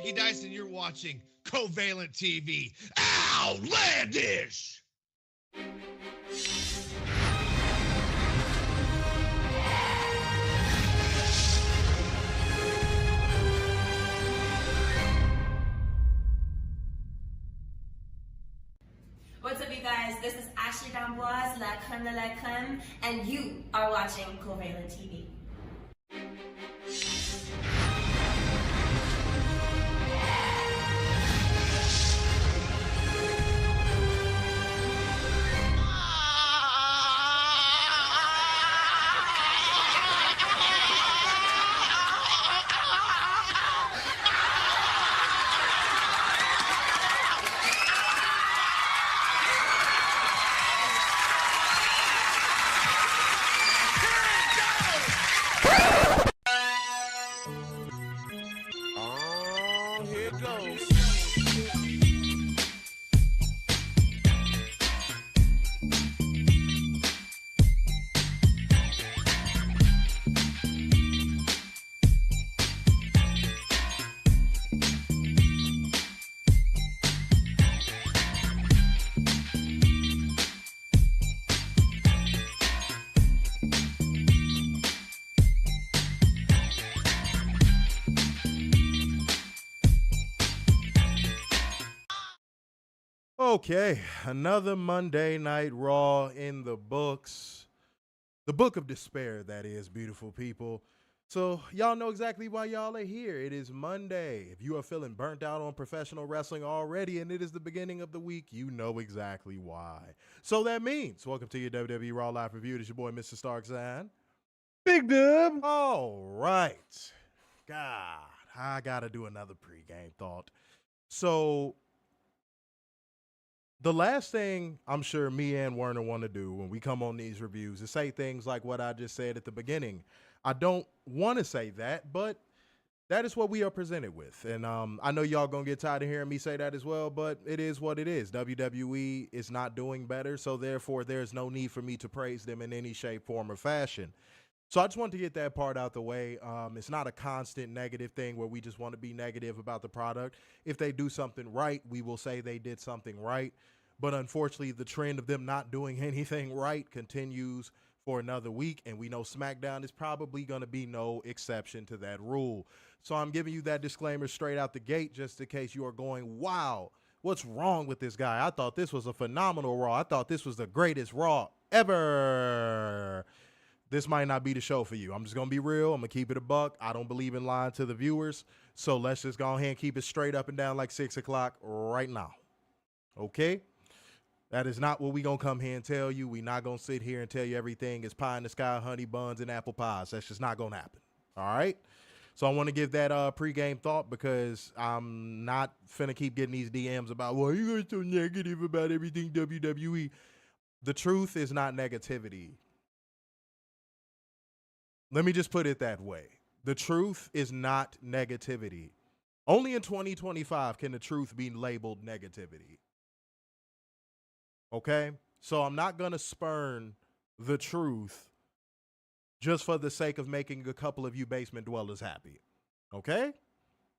Mickey Dice, and you're watching Covalent TV. Outlandish! What's up, you guys? This is Ashley D'Amboise, La Creme de la Creme, and you are watching Covalent TV. Okay, another Monday Night Raw in the books. The book of despair, that is, beautiful people. So y'all know exactly why y'all are here. It is Monday. If you are feeling burnt out on professional wrestling already and it is the beginning of the week, you know exactly why. So that means, welcome to your WWE Raw Live Review. It is your boy, Mr. Starkzine. Big Dub. All right. God, I got to do another pregame thought. So the last thing I'm sure me and Werner want to do when we come on these reviews is say things like what I just said at the beginning. I don't want to say that, but that is what we are presented with. And I know y'all going to get tired of hearing me say that as well, but it is what it is. WWE is not doing better, so therefore there's no need for me to praise them in any shape, form, or fashion. So I just want to get that part out the way. It's not a constant negative thing where we just want to be negative about the product. If they do something right, we will say they did something right. But unfortunately, the trend of them not doing anything right continues for another week, and we know SmackDown is probably going to be no exception to that rule. So I'm giving you that disclaimer straight out the gate just in case you are going, wow, what's wrong with this guy? I thought this was a phenomenal Raw. I thought this was the greatest Raw ever. This might not be the show for you. I'm just going to be real. I'm going to keep it a buck. I don't believe in lying to the viewers. So let's just go ahead and keep it straight up and down like 6 o'clock right now. Okay? That is not what we going to come here and tell you. We not going to sit here and tell you everything is pie in the sky, honey buns, and apple pies. That's just not going to happen. All right? So I want to give that pregame thought because I'm not finna keep getting these DMs about, well, you guys so negative about everything WWE. The truth is not negativity. Let me just put it that way. The truth is not negativity. Only in 2025 can the truth be labeled negativity. Okay? So I'm not going to spurn the truth just for the sake of making a couple of you basement dwellers happy. Okay?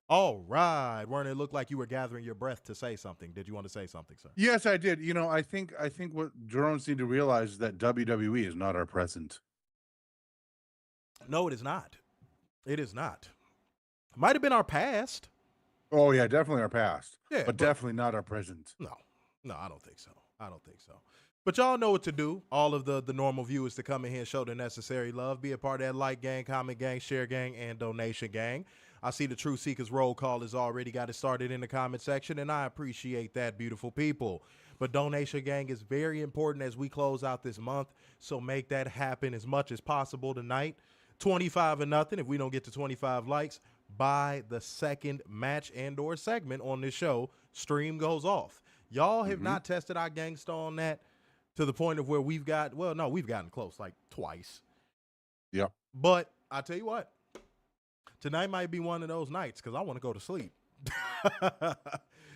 All right. Werner, it looked like you were gathering your breath to say something. Did you want to say something, sir? Yes, I did. You know, I think what drones need to realize is that WWE is not our present. No, it is not. It is not. Might have been our past. Oh, yeah, definitely our past. Yeah, but definitely not our present. No, I don't think so. I don't think so. But y'all know what to do. All of the normal viewers to come in here and show the necessary love. Be a part of that like gang, comment gang, share gang, and donation gang. I see the True Seekers roll call has already got it started in the comment section, and I appreciate that, beautiful people. But donation gang is very important as we close out this month, so make that happen as much as possible tonight. 25-0. If we don't get to 25 likes by the second match and or segment on this show, stream goes off. Y'all have not tested our gangsta on that to the point of where we've got, well, no, we've gotten close like twice. Yep. But I tell you what, tonight might be one of those nights because I want to go to sleep.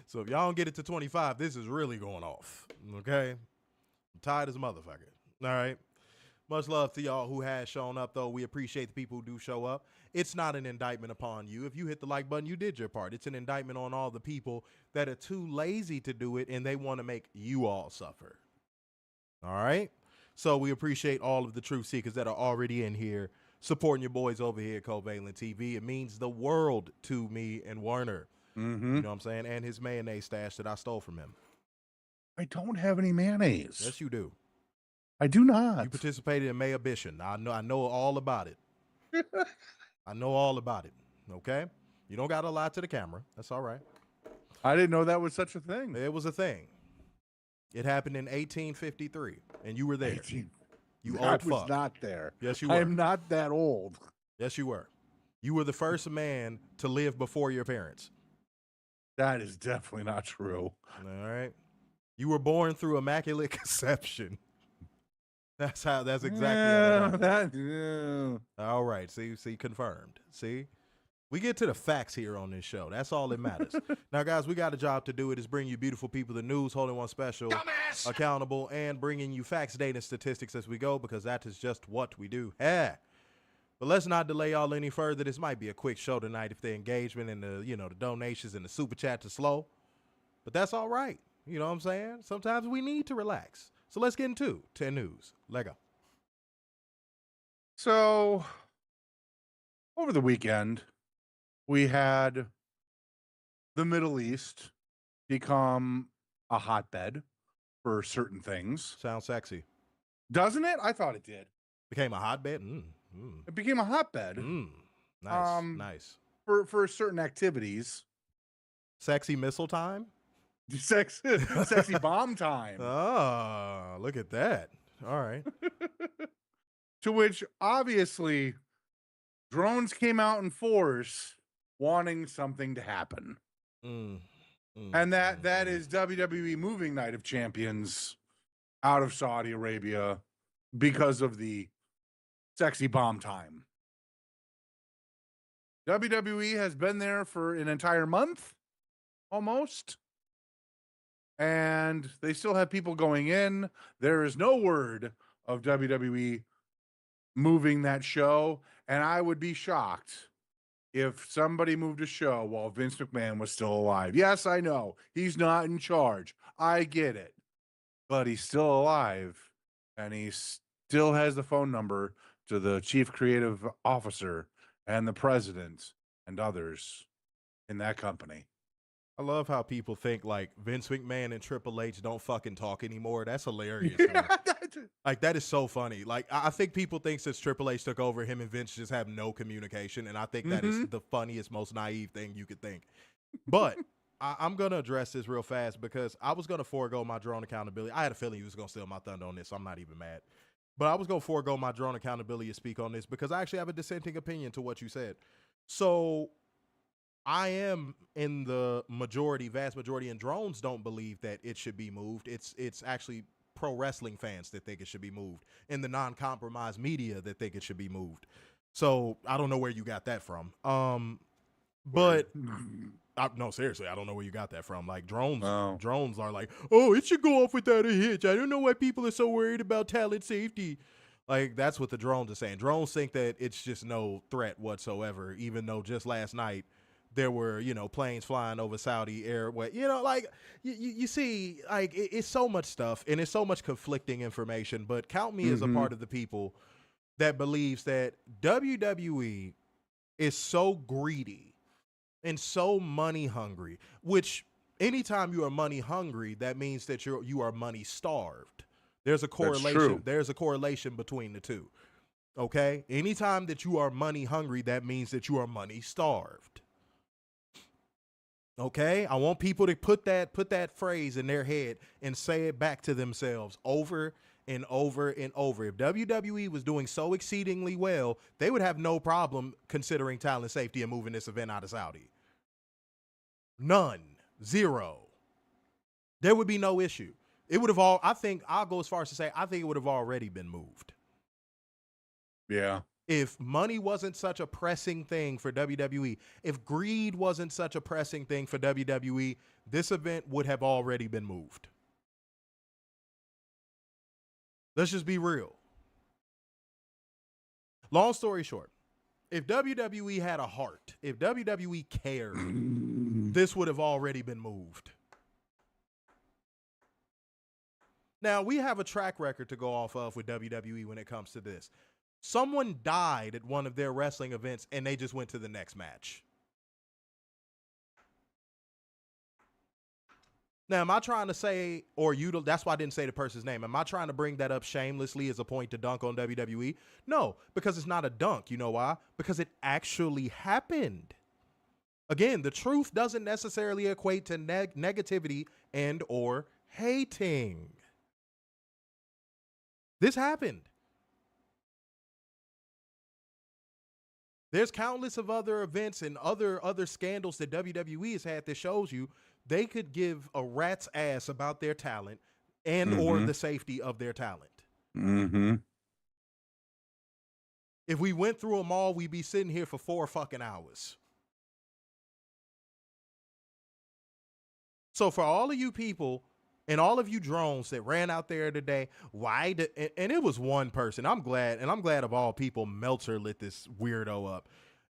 So if y'all don't get it to 25, this is really going off. Okay? I'm tired as a motherfucker. All right? Much love to y'all who has shown up, though. We appreciate the people who do show up. It's not an indictment upon you. If you hit the like button, you did your part. It's an indictment on all the people that are too lazy to do it, and they want to make you all suffer. All right? So we appreciate all of the truth seekers that are already in here supporting your boys over here at CovalentTV. It means the world to me and Werner. Mm-hmm. You know what I'm saying? And his mayonnaise stash that I stole from him. I don't have any mayonnaise. Yes, you do. I do not. You participated in Mayabition. I know all about it. I know all about it. Okay? You don't got to lie to the camera. That's all right. I didn't know that was such a thing. It was a thing. It happened in 1853, and you were there. You I old was fuck. not there. Yes, you were. I am not that old. Yes, you were. You were the first man to live before your parents. That is definitely not true. All right? You were born through immaculate conception. That's exactly how that happened. All right. See, confirmed. See, we get to the facts here on this show. That's all that matters. Now, guys, we got a job to do. It is bring you beautiful people the news, holding one special, Dumbass! accountable, and bringing you facts, data, and statistics as we go, because that is just what we do. But let's not delay y'all any further. This might be a quick show tonight if the engagement and the donations and the super chats are slow, but that's all right. You know what I'm saying? Sometimes we need to relax. So let's get into 10 news. Lego. So, over the weekend, we had the Middle East become a hotbed for certain things. Sounds sexy. Doesn't it? I thought it did. Became a hotbed? It became a hotbed. Nice. Nice. For certain activities. Sexy missile time? Sexy bomb time. Oh, look at that. All right. To which, obviously, drones came out in force wanting something to happen. And that is WWE moving Night of Champions out of Saudi Arabia because of the sexy bomb time. WWE has been there for an entire month, almost. And they still have people going in. There is no word of WWE moving that show. And I would be shocked if somebody moved a show while Vince McMahon was still alive. Yes, I know. He's not in charge. I get it. But he's still alive. And he still has the phone number to the chief creative officer and the president and others in that company. I love how people think like Vince McMahon and Triple H don't fucking talk anymore. That's hilarious. Like, that is so funny. Like, I think people think since Triple H took over, him and Vince just have no communication. And I think that is the funniest, most naive thing you could think. But I'm going to address this real fast because I was going to forego my drone accountability. I had a feeling you was going to steal my thunder on this, so I'm not even mad. But I was going to forego my drone accountability to speak on this because I actually have a dissenting opinion to what you said. So I am in the vast majority, and drones don't believe that it should be moved. It's actually pro wrestling fans that think it should be moved, and the non-compromised media that think it should be moved. So I don't know where you got that from. But no, seriously, I don't know where you got that from. Like, drones are like, oh, it should go off without a hitch. I don't know why people are so worried about talent safety. Like, that's what the drones are saying. Drones think that it's just no threat whatsoever, even though just last night there were, planes flying over Saudi airway. Like, you see, like, it's so much stuff, and it's so much conflicting information. But count me as a part of the people that believes that WWE is so greedy and so money hungry, which anytime you are money hungry, that means that you are money starved. There's a correlation. There's a correlation between the two. Okay? Anytime that you are money hungry, that means that you are money starved. Okay? I want people to put that phrase in their head and say it back to themselves over and over and over. If WWE was doing so exceedingly well, they would have no problem considering talent safety and moving this event out of Saudi. None. Zero. There would be no issue. It would have I'll go as far as to say, I think it would have already been moved. Yeah. If money wasn't such a pressing thing for WWE, if greed wasn't such a pressing thing for WWE, this event would have already been moved. Let's just be real. Long story short, if WWE had a heart, if WWE cared, this would have already been moved. Now, we have a track record to go off of with WWE when it comes to this. Someone died at one of their wrestling events, and they just went to the next match. Now, am I trying to say, that's why I didn't say the person's name. Am I trying to bring that up shamelessly as a point to dunk on WWE? No, because it's not a dunk. You know why? Because it actually happened. Again, the truth doesn't necessarily equate to negativity and or hating. This happened. There's countless of other events and other scandals that WWE has had that shows you they could give a rat's ass about their talent and or the safety of their talent. If we went through them all, we'd be sitting here for 4 fucking hours. So for all of you people and all of you drones that ran out there today, and it was one person. I'm glad of all people, Meltzer lit this weirdo up.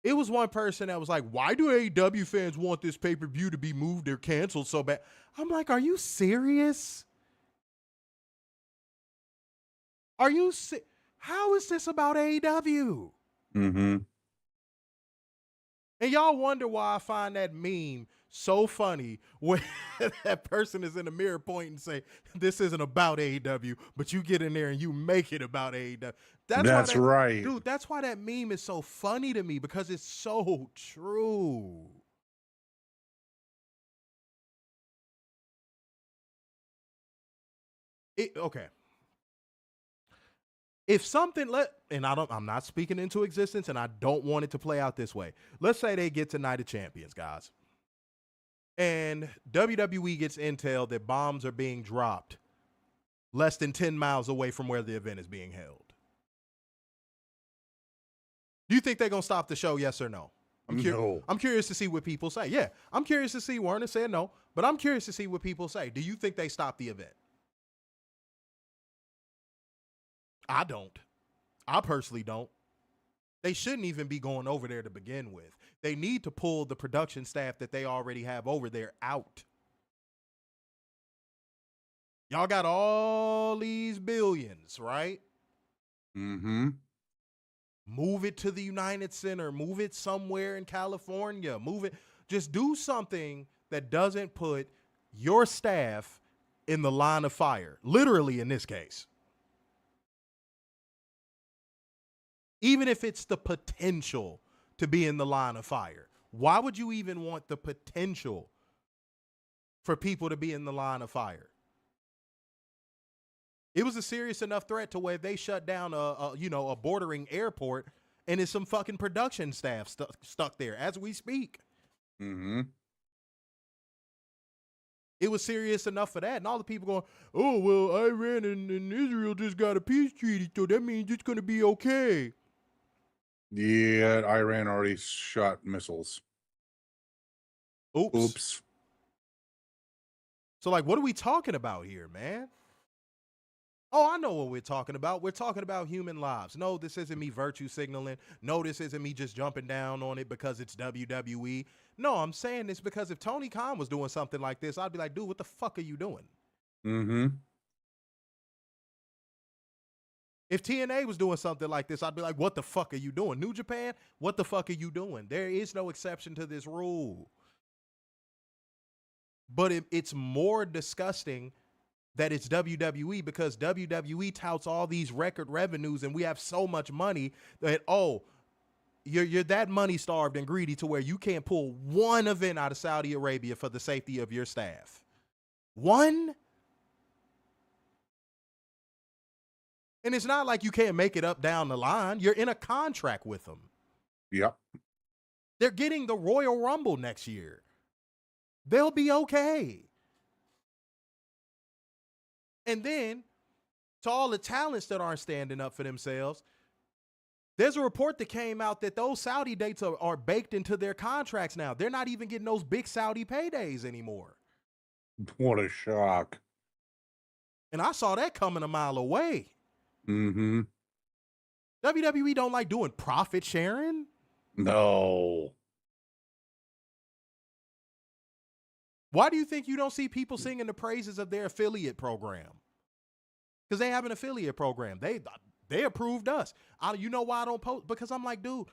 It was one person that was like, why do AEW fans want this pay-per-view to be moved or canceled so bad? I'm like, are you serious? How is this about AEW? And y'all wonder why I find that meme so funny when that person is in the mirror pointing and say, this isn't about AEW, but you get in there and you make it about AEW. That's right. Dude, that's why that meme is so funny to me, because it's so true. Okay. If something I'm not speaking into existence, and I don't want it to play out this way. Let's say they get to Night of Champions, guys. And WWE gets intel that bombs are being dropped less than 10 miles away from where the event is being held. Do you think they're going to stop the show, yes or no? I'm curious to see what people say. Yeah, I'm curious to see. Warner said no, but I'm curious to see what people say. Do you think they stop the event? I don't. I personally don't. They shouldn't even be going over there to begin with. They need to pull the production staff that they already have over there out. Y'all got all these billions, right? Move it to the United Center. Move it somewhere in California. Move it. Just do something that doesn't put your staff in the line of fire. Literally in this case. Even if it's the potential to be in the line of fire. Why would you even want the potential for people to be in the line of fire? It was a serious enough threat to where they shut down a bordering airport, and there's some fucking production staff stuck there as we speak. It was serious enough for that. And all the people going, oh, well, Iran and Israel just got a peace treaty, so that means it's going to be okay. Yeah, Iran already shot missiles. Oops. So, like, what are we talking about here, man? Oh, I know what we're talking about. We're talking about human lives. No, this isn't me virtue signaling. No, this isn't me just jumping down on it because it's WWE. No, I'm saying this because if Tony Khan was doing something like this, I'd be like, dude, what the fuck are you doing? If TNA was doing something like this, I'd be like, what the fuck are you doing? New Japan, what the fuck are you doing? There is no exception to this rule. But it's more disgusting that it's WWE, because WWE touts all these record revenues and we have so much money that, you're that money starved and greedy to where you can't pull one event out of Saudi Arabia for the safety of your staff. One? And it's not like you can't make it up down the line. You're in a contract with them. Yep. They're getting the Royal Rumble next year. They'll be okay. And then, to all the talents that aren't standing up for themselves, there's a report that came out that those Saudi dates are baked into their contracts now. They're not even getting those big Saudi paydays anymore. What a shock. And I saw that coming a mile away. WWE don't like doing profit sharing. No. Why do you think you don't see people singing the praises of their affiliate program? Because they have an affiliate program. They approved us. You know why I don't post? Because I'm like, dude,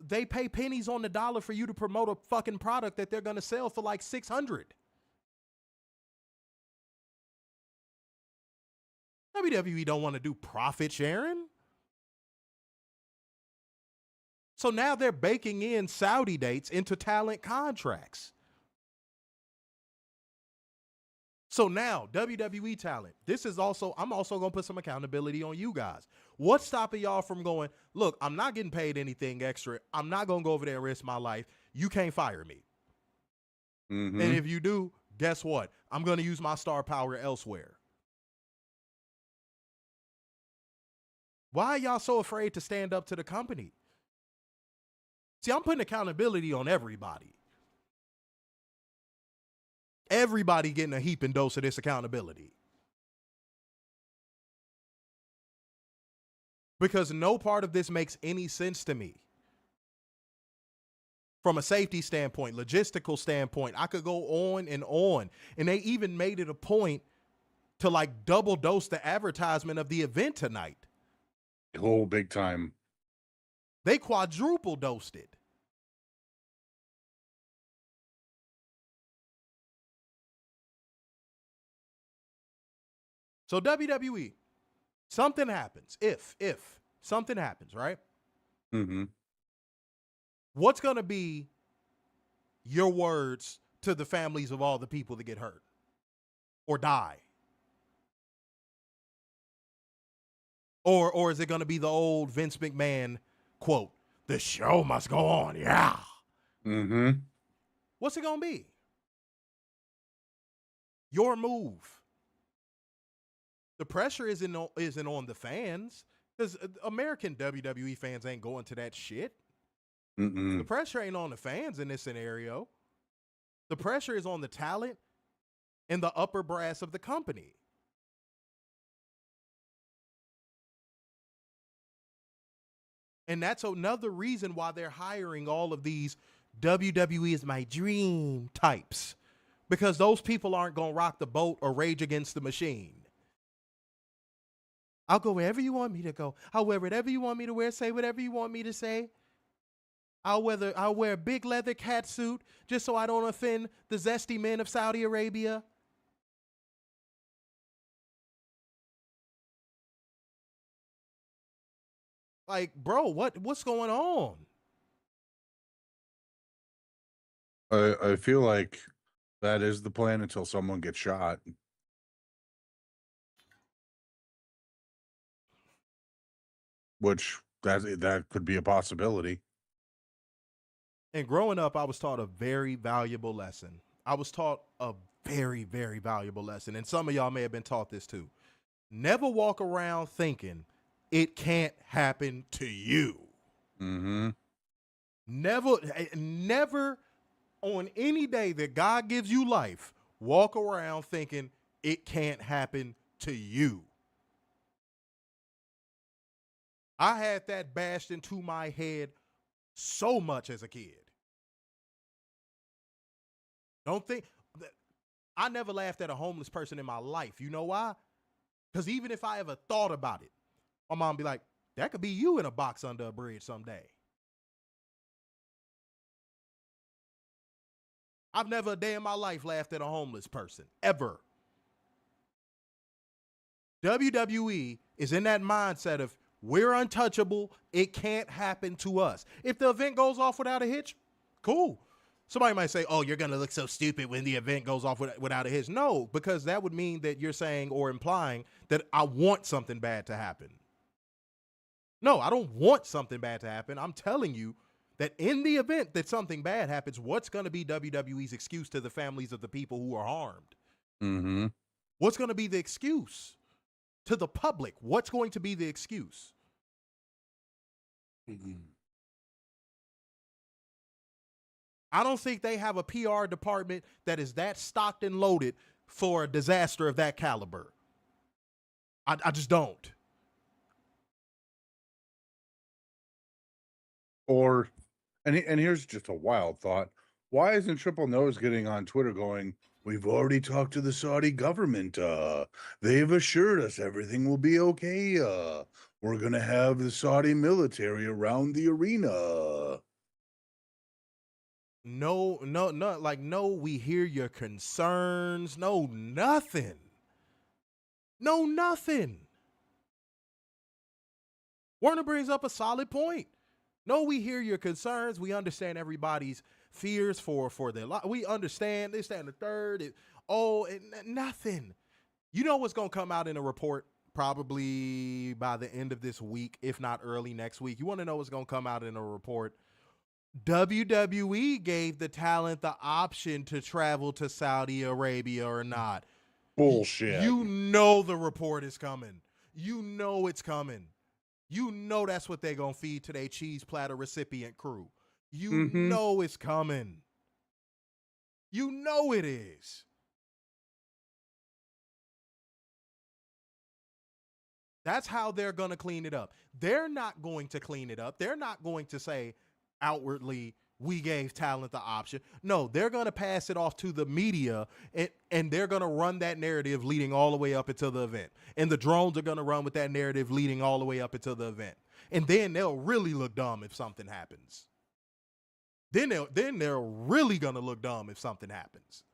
they pay pennies on the dollar for you to promote a fucking product that they're going to sell for like $600. WWE don't want to do profit sharing. So now they're baking in Saudi dates into talent contracts. So now, WWE talent, I'm also going to put some accountability on you guys. What's stopping y'all from going, look, I'm not getting paid anything extra. I'm not going to go over there and risk my life. You can't fire me. Mm-hmm. And if you do, guess what? I'm going to use my star power elsewhere. Why are y'all so afraid to stand up to the company? See, I'm putting accountability on everybody. Everybody getting a heaping dose of this accountability. Because no part of this makes any sense to me. From a safety standpoint, logistical standpoint, I could go on. And they even made it a point to like double dose the advertisement of the event tonight. Oh, big time. They quadruple dosed it. So WWE, something happens. If something happens, right? Mm-hmm. What's going to be your words to the families of all the people that get hurt or die? Or is it going to be the old Vince McMahon quote, "The show must go on"? Yeah. Mm-hmm. What's it going to be? Your move. The pressure isn't on the fans, because American WWE fans ain't going to that shit. Mm-mm. The pressure ain't on the fans in this scenario. The pressure is on the talent and the upper brass of the company. And that's another reason why they're hiring all of these WWE is my dream types, because those people aren't going to rock the boat or rage against the machine. I'll go wherever you want me to go. I'll wear whatever you want me to wear, say whatever you want me to say. I'll wear a big leather cat suit just so I don't offend the zesty men of Saudi Arabia. Like, bro, what's going on? I feel like that is the plan until someone gets shot. Which that could be a possibility. And growing up, I was taught a very valuable lesson. I was taught a very, very valuable lesson. And some of y'all may have been taught this too. Never walk around thinking it can't happen to you. Mm-hmm. Never on any day that God gives you life, walk around thinking it can't happen to you. I had that bashed into my head so much as a kid. Don't think I never laughed at a homeless person in my life. You know why? Because even if I ever thought about it, my mom be like, that could be you in a box under a bridge someday. I've never a day in my life laughed at a homeless person, ever. WWE is in that mindset of, we're untouchable. It can't happen to us. If the event goes off without a hitch, cool. Somebody might say, oh, you're going to look so stupid when the event goes off without a hitch. No, because that would mean that you're saying or implying that I want something bad to happen. No, I don't want something bad to happen. I'm telling you that in the event that something bad happens, what's going to be WWE's excuse to the families of the people who are harmed? Mm-hmm. What's going to be the excuse to the public? What's going to be the excuse? Mm-hmm. I don't think they have a PR department that is that stocked and loaded for a disaster of that caliber. I just don't. Or, and here's just a wild thought. Why isn't Triple Nose getting on Twitter going, we've already talked to the Saudi government. They've assured us everything will be okay. We're going to have the Saudi military around the arena. No, like, no, we hear your concerns. No, nothing. No, nothing. Warner brings up a solid point. No, we hear your concerns. We understand everybody's fears for their life. We understand this, that, and the third. Nothing. You know what's going to come out in a report probably by the end of this week, if not early next week. You want to know what's going to come out in a report? WWE gave the talent the option to travel to Saudi Arabia or not. Bullshit. You know the report is coming. You know it's coming. You know that's what they're going to feed to their cheese platter recipient crew. You know it's coming. You know it is. That's how they're going to clean it up. They're not going to clean it up. They're not going to say outwardly, we gave talent the option. No, they're going to pass it off to the media, and they're going to run that narrative leading all the way up until the event. And the drones are going to run with that narrative leading all the way up until the event. And then they'll really look dumb if something happens. Then they're really going to look dumb if something happens.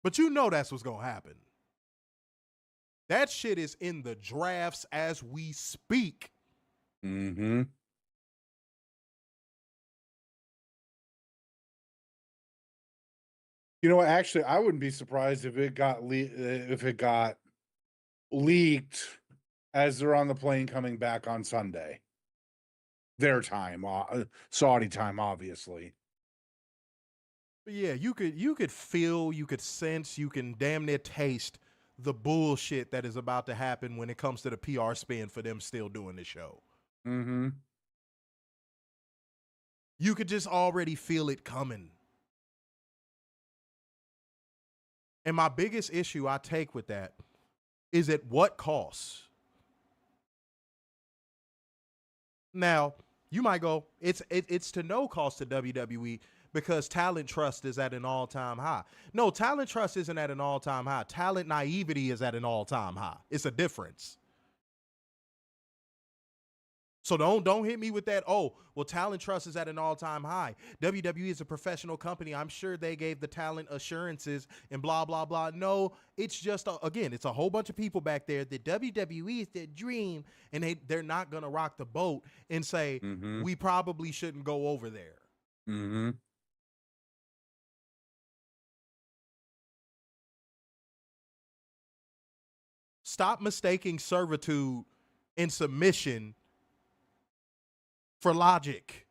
But you know that's what's going to happen. That shit is in the drafts as we speak. Mm-hmm. You know what? Actually, I wouldn't be surprised if it got leaked as they're on the plane coming back on Sunday. Their time, Saudi time, obviously. But yeah, you could feel, you could sense, you can damn near taste the bullshit that is about to happen when it comes to the PR spin for them still doing the show. Mm-hmm. You could just already feel it coming. And my biggest issue I take with that is at what cost? Now, you might go, it's to no cost to WWE because talent trust is at an all-time high. No, talent trust isn't at an all-time high. Talent naivety is at an all-time high. It's a difference. So don't hit me with that, oh, well, talent trust is at an all-time high. WWE is a professional company. I'm sure they gave the talent assurances and blah, blah, blah. No, it's just, again, it's a whole bunch of people back there that WWE is their dream, and they're not going to rock the boat and say, we probably shouldn't go over there. Mm-hmm. Stop mistaking servitude and submission for logic.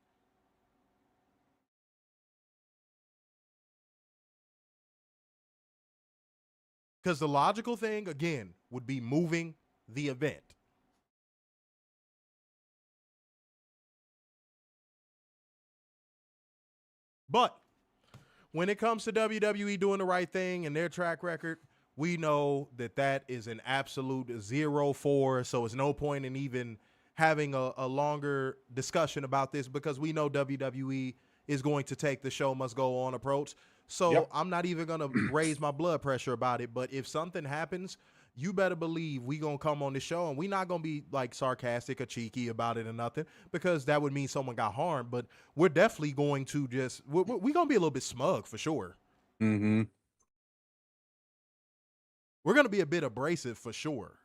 Because the logical thing, again, would be moving the event. But when it comes to WWE doing the right thing and their track record, we know that is an absolute 0-4. So it's no point in even having a longer discussion about this because we know WWE is going to take the show must go on approach. So I'm not even going to raise my blood pressure about it. But if something happens, you better believe we going to come on the show and we not going to be like sarcastic or cheeky about it or nothing because that would mean someone got harmed. But we're definitely going to we're going to be a little bit smug for sure. Mm-hmm. We're going to be a bit abrasive for sure.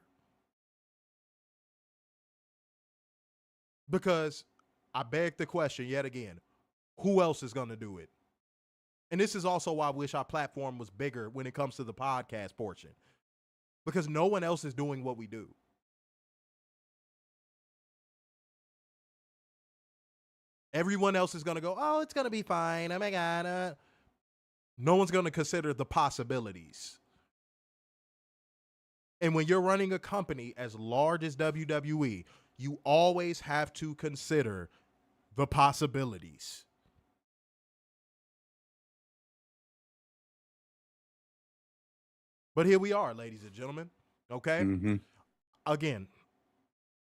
Because I beg the question yet again, who else is going to do it? And this is also why I wish our platform was bigger when it comes to the podcast portion. Because no one else is doing what we do. Everyone else is going to go, oh, it's going to be fine. Oh, my God. No one's going to consider the possibilities. And when you're running a company as large as WWE, you always have to consider the possibilities. But here we are, ladies and gentlemen. Okay? Mm-hmm. Again,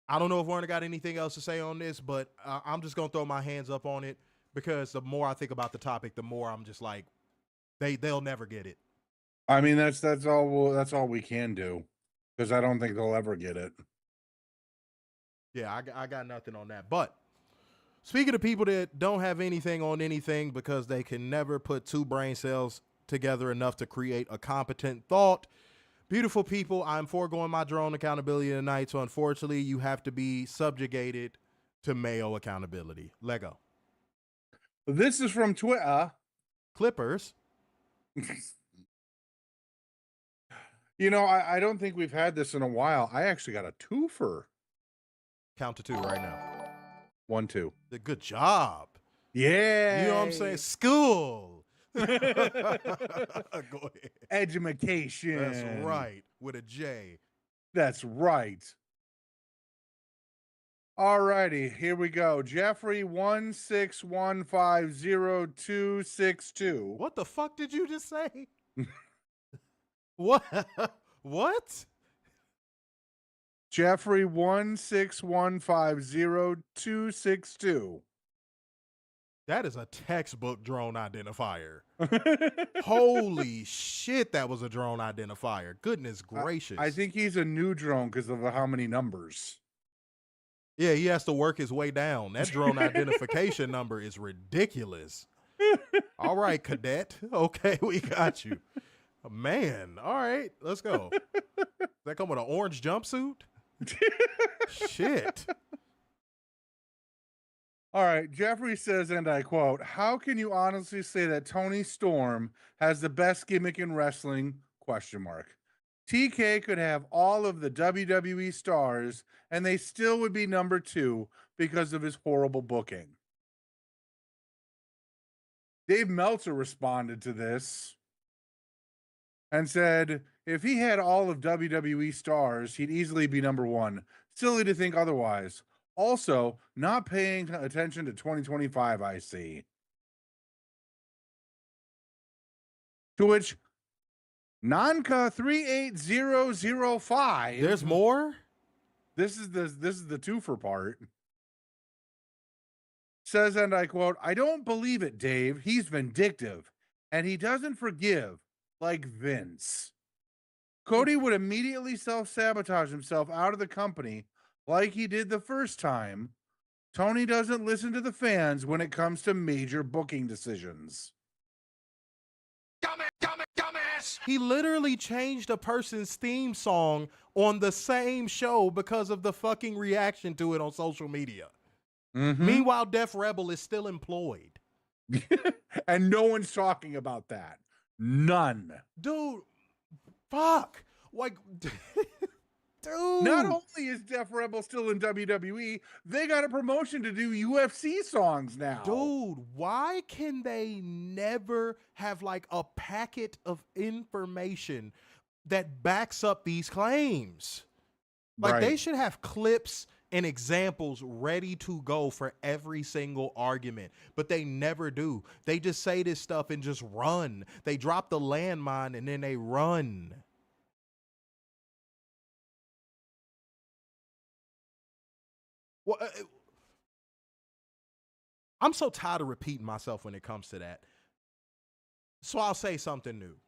I don't know if Werner got anything else to say on this, but I'm just going to throw my hands up on it because the more I think about the topic, the more I'm just like, they'll never get it. I mean, that's all we can do, because I don't think they'll ever get it. Yeah, I got nothing on that. But speaking of people that don't have anything on anything because they can never put two brain cells together enough to create a competent thought, beautiful people, I'm foregoing my drone accountability tonight, so unfortunately you have to be subjugated to Mayo accountability. Lego. This is from Twitter. Clippers. You know, I don't think we've had this in a while. I actually got a twofer. Count to two right now. 1, 2. Good job. Yeah. You know what I'm saying? School. Go ahead. Education. That's right. With a J. That's right. All righty, here we go. Jeffrey 161502262. What the fuck did you just say? What? What? Jeffrey 161502262. That is a textbook drone identifier. Holy shit, that was a drone identifier. Goodness gracious. I think he's a new drone because of how many numbers. Yeah, he has to work his way down. That drone identification number is ridiculous. All right, cadet. Okay, we got you. Man, all right, let's go. Does that come with an orange jumpsuit? Shit. All right, Jeffrey says, and I quote, "How can you honestly say that Tony Storm has the best gimmick in wrestling? Question mark. TK could have all of the WWE stars, and they still would be number 2 because of his horrible booking." Dave Meltzer responded to this and said, if he had all of WWE stars, he'd easily be number 1. Silly to think otherwise. Also, not paying attention to 2025, I see. To which Nanka 38005. There's more? This is the twofer part. Says, and I quote, "I don't believe it, Dave. He's vindictive, and he doesn't forgive, like Vince. Cody would immediately self-sabotage himself out of the company like he did the first time. Tony doesn't listen to the fans when it comes to major booking decisions." Dumbass! He literally changed a person's theme song on the same show because of the fucking reaction to it on social media. Meanwhile, Def Rebel is still employed. And no one's talking about that. None. Dude, fuck. Like, dude. Not only is Def Rebel still in WWE, they got a promotion to do UFC songs now. Dude, why can they never have like a packet of information that backs up these claims? Like, Right. they should have clips and examples ready to go for every single argument, but they never do. They just say this stuff and just run. They drop the landmine and then they run. Well, I'm so tired of repeating myself when it comes to that. So I'll say something new.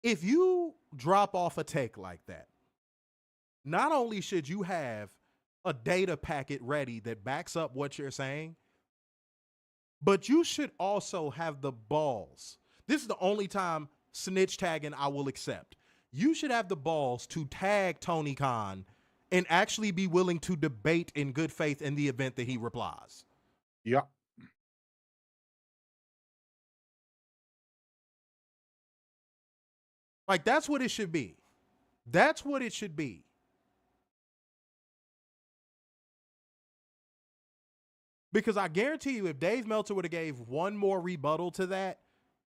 If you drop off a take like that, not only should you have a data packet ready that backs up what you're saying, but you should also have the balls. This is the only time snitch tagging I will accept. You should have the balls to tag Tony Khan and actually be willing to debate in good faith in the event that he replies. Yeah. Like, that's what it should be. That's what it should be. Because I guarantee you, if Dave Meltzer would have gave one more rebuttal to that,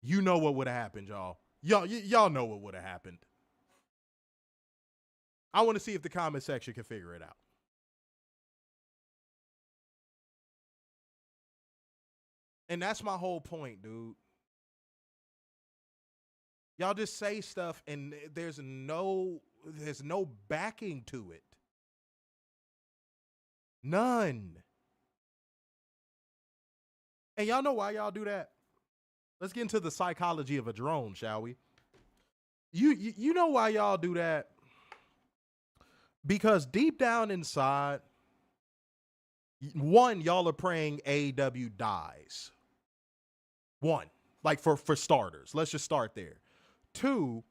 you know what would have happened, y'all. Y'all know what would have happened. I want to see if the comment section can figure it out. And that's my whole point, dude. Y'all just say stuff and there's no backing to it. None. And y'all know why y'all do that? Let's get into the psychology of a drone, shall we? You know why y'all do that? Because deep down inside, one, y'all are praying AEW dies. One, like for starters. Let's just start there. Two,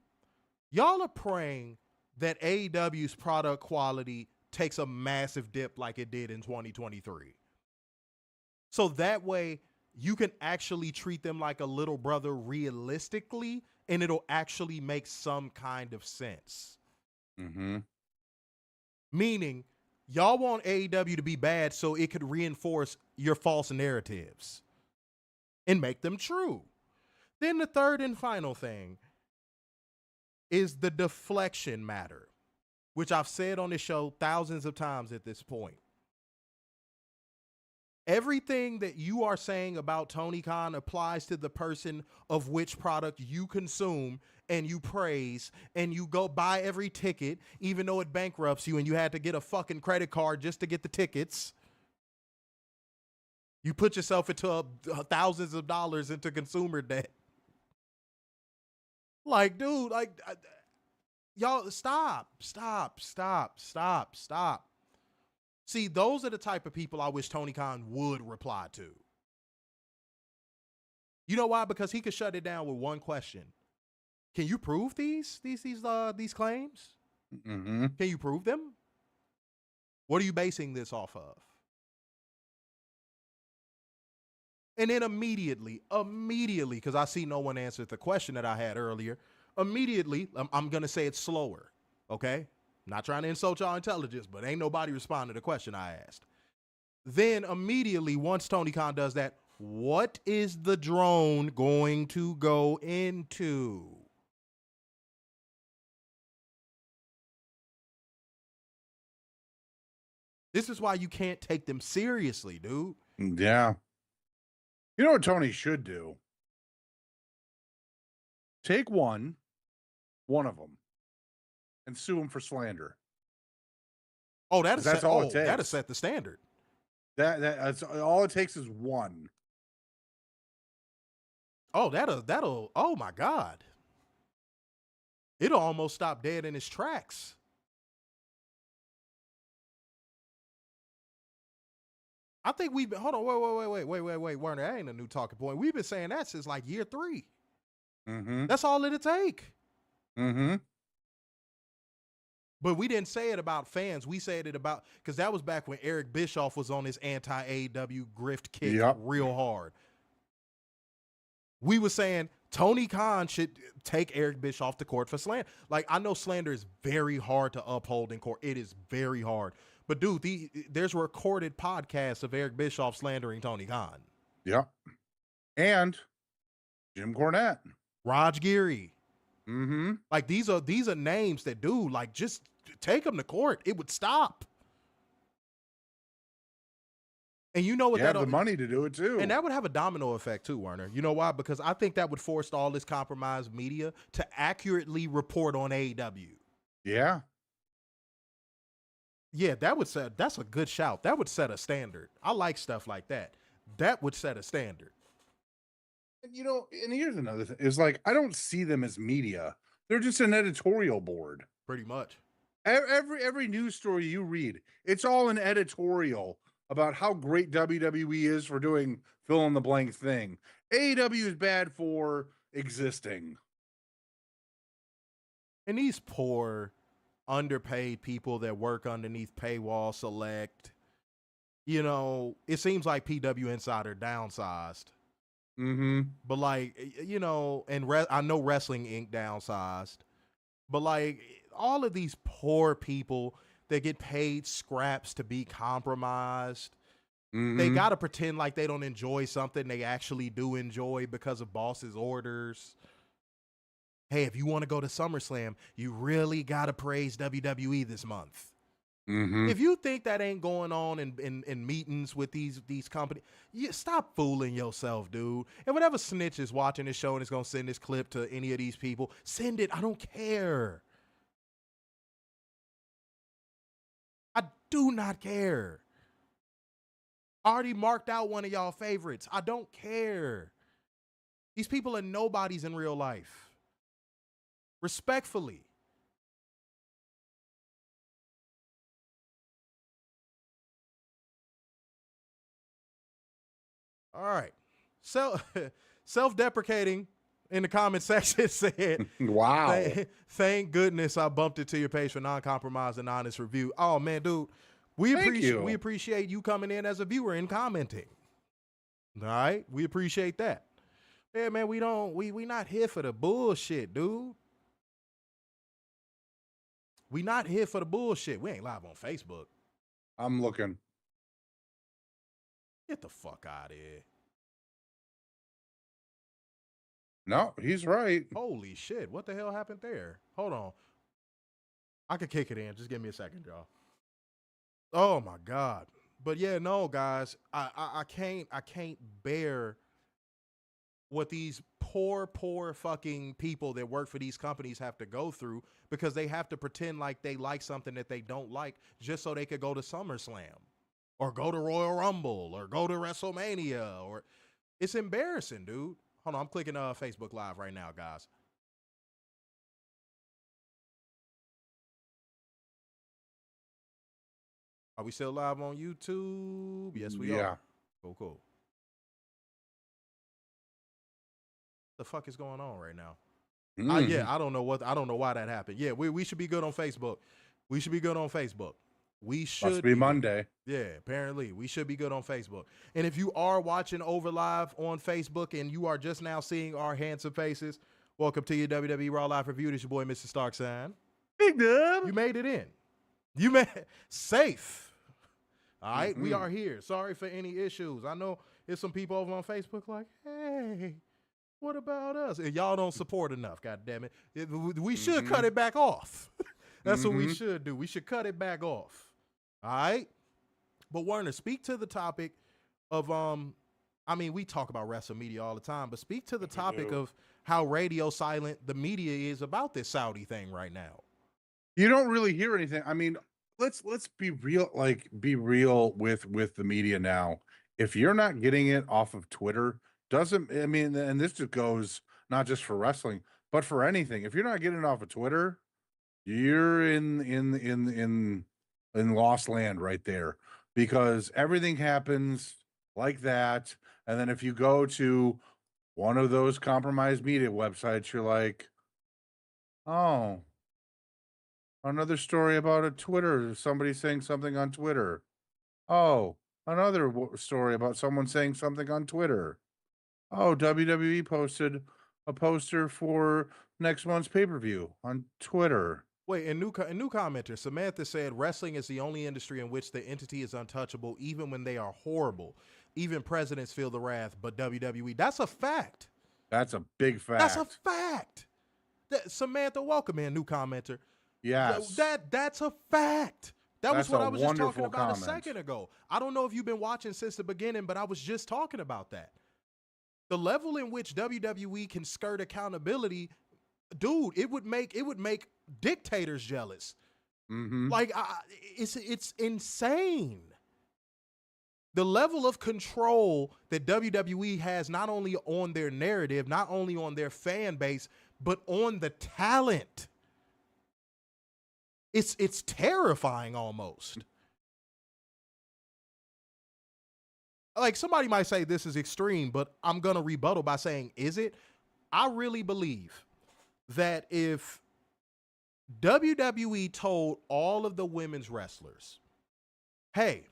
y'all are praying that AEW's product quality takes a massive dip like it did in 2023. So that way you can actually treat them like a little brother realistically, and it'll actually make some kind of sense. Mm-hmm. Meaning, y'all want AEW to be bad so it could reinforce your false narratives and make them true. Then the third and final thing is the deflection matter, which I've said on this show thousands of times at this point. Everything that you are saying about Tony Khan applies to the person of which product you consume and you praise, and you go buy every ticket, even though it bankrupts you and you had to get a fucking credit card just to get the tickets. You put yourself into thousands of dollars into consumer debt. Like, dude, like, y'all, stop. See, those are the type of people I wish Tony Khan would reply to. You know why? Because he could shut it down with one question. Can you prove these claims? Mm-hmm. Can you prove them? What are you basing this off of? And then immediately, because I see no one answered the question that I had earlier, immediately, I'm going to say it slower, okay? Not trying to insult y'all intelligence, but ain't nobody responding to the question I asked. Then immediately, once Tony Khan does that, what is the drone going to go into? This is why you can't take them seriously, dude. Yeah. You know what Tony should do? Take one of them, and sue him for slander. Oh, that's all it takes. That'll That'll set the standard. That's all it takes is one. Oh, that'll. Oh my God. It'll almost stop dead in its tracks. I think we've been. Hold on. Wait, Werner. That ain't a new talking point. We've been saying that since like year 3. Mm-hmm. That's all it'll take. Mm-hmm. But we didn't say it about fans. We said it about, because that was back when Eric Bischoff was on his anti-AEW grift kick real hard. We were saying Tony Khan should take Eric Bischoff to court for slander. Like, I know slander is very hard to uphold in court. It is very hard. But dude, there's recorded podcasts of Eric Bischoff slandering Tony Khan. Yep. And Jim Cornette. Raj Giri. Mm-hmm. Like, these are names that, dude, like, just take them to court. It would stop. And you know what? You have the money to do it too. And that would have a domino effect too, Werner. You know why? Because I think that would force all this compromised media to accurately report on AEW. Yeah. Yeah, that's a good shout. That would set a standard. I like stuff like that. That would set a standard. You know, and here's another thing. Is like, I don't see them as media. They're just an editorial board. Pretty much. Every news story you read, it's all an editorial about how great WWE is for doing fill in the blank thing. AEW is bad for existing. And these poor, underpaid people that work underneath Paywall Select, you know, it seems like PW Insider downsized. Mm-hmm. But like, you know, and I know Wrestling Inc. downsized, but like all of these poor people that get paid scraps to be compromised, they got to pretend like they don't enjoy something they actually do enjoy because of boss's orders. Hey, if you want to go to SummerSlam, you really got to praise WWE this month. Mm-hmm. If you think that ain't going on in meetings with these companies, stop fooling yourself, dude. And whatever snitch is watching this show and is going to send this clip to any of these people, send it. I don't care. I do not care. Already marked out one of y'all favorites. I don't care. These people are nobodies in real life. Respectfully. All right. Self-deprecating in the comment section said, Wow. Thank goodness I bumped into your page for non-compromise and honest review. Oh, man, dude. We appreciate you coming in as a viewer and commenting. All right? We appreciate that. Yeah, man, we not here for the bullshit, dude. We not here for the bullshit. We ain't live on Facebook. I'm looking. Get the fuck out of here. No, he's right. Holy shit. What the hell happened there? Hold on. I could kick it in. Just give me a second, y'all. Oh my God. But yeah, no, guys. I can't bear what these poor fucking people that work for these companies have to go through because they have to pretend like they like something that they don't like just so they could go to SummerSlam or go to Royal Rumble or go to WrestleMania. Or it's embarrassing, dude. Hold on, I'm clicking Facebook Live right now, guys. Are we still live on YouTube? Yes, we are. Cool. The fuck is going on right now? Yeah, I don't know why that happened. Yeah, we should be good on Facebook. We should be good on Facebook. We should Must be Monday. Yeah, apparently we should be good on Facebook. And if you are watching over live on Facebook and you are just now seeing our handsome faces, welcome to your WWE Raw Live review. This is your boy, Mr. Starksign. Big dub. You made it in. You made safe. All right, we are here. Sorry for any issues. I know there's some people over on Facebook like, hey, what about us? And y'all don't support enough, God damn it. We should cut it back off. That's what we should do. We should cut it back off. All right? But Werner, speak to the topic of, I mean, we talk about wrestling media all the time, but speak to the topic of how radio silent the media is about this Saudi thing right now. You don't really hear anything. I mean, let's be real, with the media now. If you're not getting it off of Twitter, and this just goes not just for wrestling, but for anything. If you're not getting it off of Twitter, you're in lost land right there, because everything happens like that. And then if you go to one of those compromised media websites, you're like, oh, another story about a Twitter, somebody saying something on Twitter. Oh, another story about someone saying something on Twitter. Oh, WWE posted a poster for next month's pay-per-view on Twitter. Wait, a new commenter, Samantha said, wrestling is the only industry in which the entity is untouchable, even when they are horrible. Even presidents feel the wrath, but WWE, that's a fact. That's a big fact. That's a fact. Samantha, welcome in, new commenter. Yes. That's a fact. That's what I was just talking about comment. A second ago. I don't know if you've been watching since the beginning, but I was just talking about that. The level in which WWE can skirt accountability, dude, it would make dictators jealous. Like, it's insane. The level of control that WWE has, not only on their narrative, not only on their fan base, but on the talent. It's terrifying almost. Like, somebody might say this is extreme, but I'm going to rebuttal by saying, is it? I really believe that if WWE told all of the women's wrestlers, hey,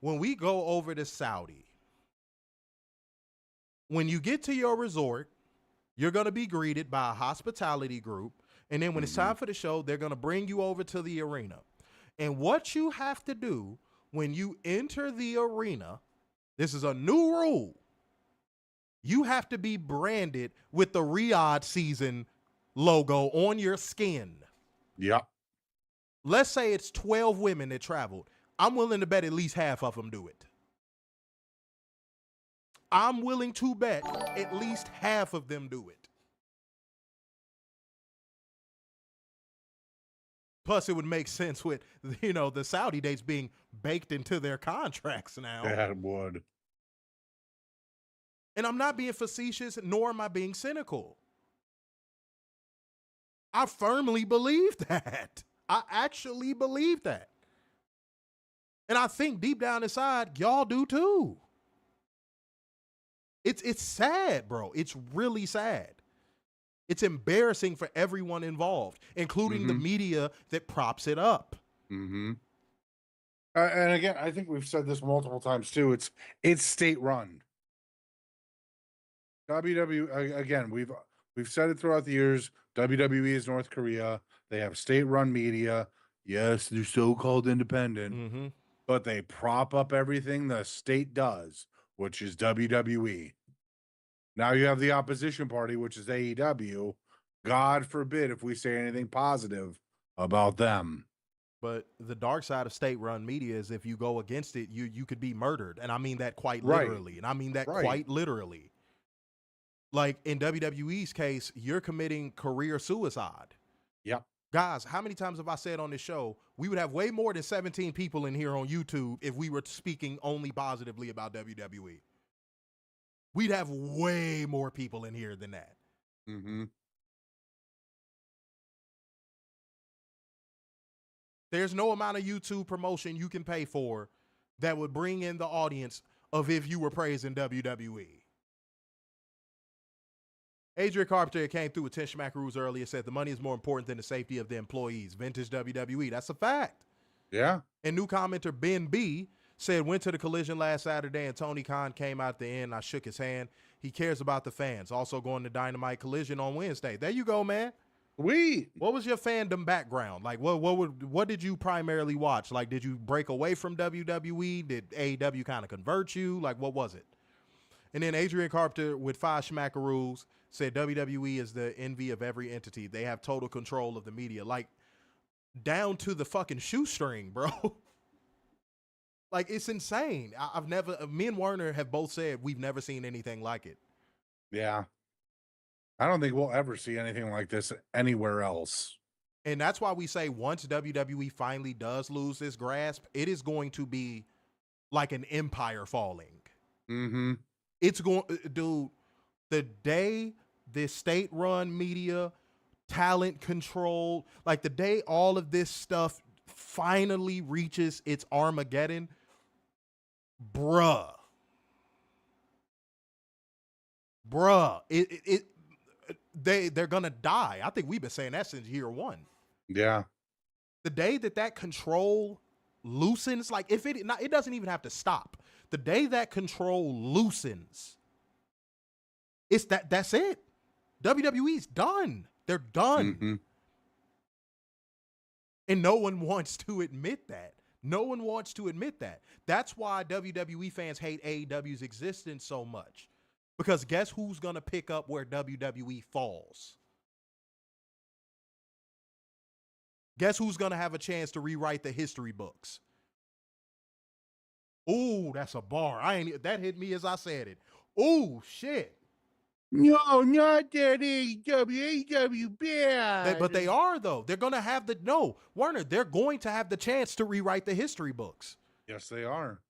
when we go over to Saudi, when you get to your resort, you're going to be greeted by a hospitality group. And then when it's time for the show, they're going to bring you over to the arena. And what you have to do when you enter the arena, this is a new rule. You have to be branded with the Riyadh season logo on your skin. Yep. Let's say it's 12 women that traveled. I'm willing to bet at least half of them do it. I'm willing to bet at least half of them do it. Plus, it would make sense with, the Saudi dates being baked into their contracts now. That would. And I'm not being facetious, nor am I being cynical. I firmly believe that. I actually believe that. And I think deep down inside, y'all do too. It's sad, bro. It's really sad. It's embarrassing for everyone involved, including the media that props it up. Mm-hmm. And again, I think we've said this multiple times too. It's state run. WWE, again, we've said it throughout the years. WWE is North Korea. They have state run media. Yes, they're so-called independent, but they prop up everything the state does, which is WWE. Now you have the opposition party, which is AEW. God forbid if we say anything positive about them. But the dark side of state-run media is if you go against it, you could be murdered. And I mean that quite literally. And I mean that quite literally. Like in WWE's case, you're committing career suicide. Yep. Guys, how many times have I said on this show, we would have way more than 17 people in here on YouTube if we were speaking only positively about WWE. We'd have way more people in here than that. Mm-hmm. There's no amount of YouTube promotion you can pay for that would bring in the audience of if you were praising WWE. Adrian Carpenter came through with 10 schmackaroos earlier, said the money is more important than the safety of the employees. Vintage WWE. That's a fact. Yeah. And new commenter Ben B said, went to the Collision last Saturday and Tony Khan came out the end. I shook his hand. He cares about the fans. Also going to Dynamite Collision on Wednesday. There you go, man. What was your fandom background? Like, what did you primarily watch? Like, did you break away from WWE? Did AEW kind of convert you? Like, what was it? And then Adrian Carpenter with 5 schmackaroos said WWE is the envy of every entity. They have total control of the media, like down to the fucking shoestring, bro. Like, it's insane. Me and Werner have both said we've never seen anything like it. Yeah. I don't think we'll ever see anything like this anywhere else. And that's why we say once WWE finally does lose this grasp, it is going to be like an empire falling. Mm-hmm. It's going, dude, the day this state-run media, talent control, like the day all of this stuff finally reaches its Armageddon, bruh, they're gonna die. I think we've been saying that since year one. Yeah. The day that control loosens, like it doesn't even have to stop. The day that control loosens, that's it. WWE's done. They're done. Mm-hmm. And no one wants to admit that. No one wants to admit that. That's why WWE fans hate AEW's existence so much. Because guess who's going to pick up where WWE falls? Guess who's going to have a chance to rewrite the history books? Ooh, that's a bar. That hit me as I said it. Ooh, shit. No, not that AEW bad. But they are, though. They're going to have Werner, they're going to have the chance to rewrite the history books. Yes, they are.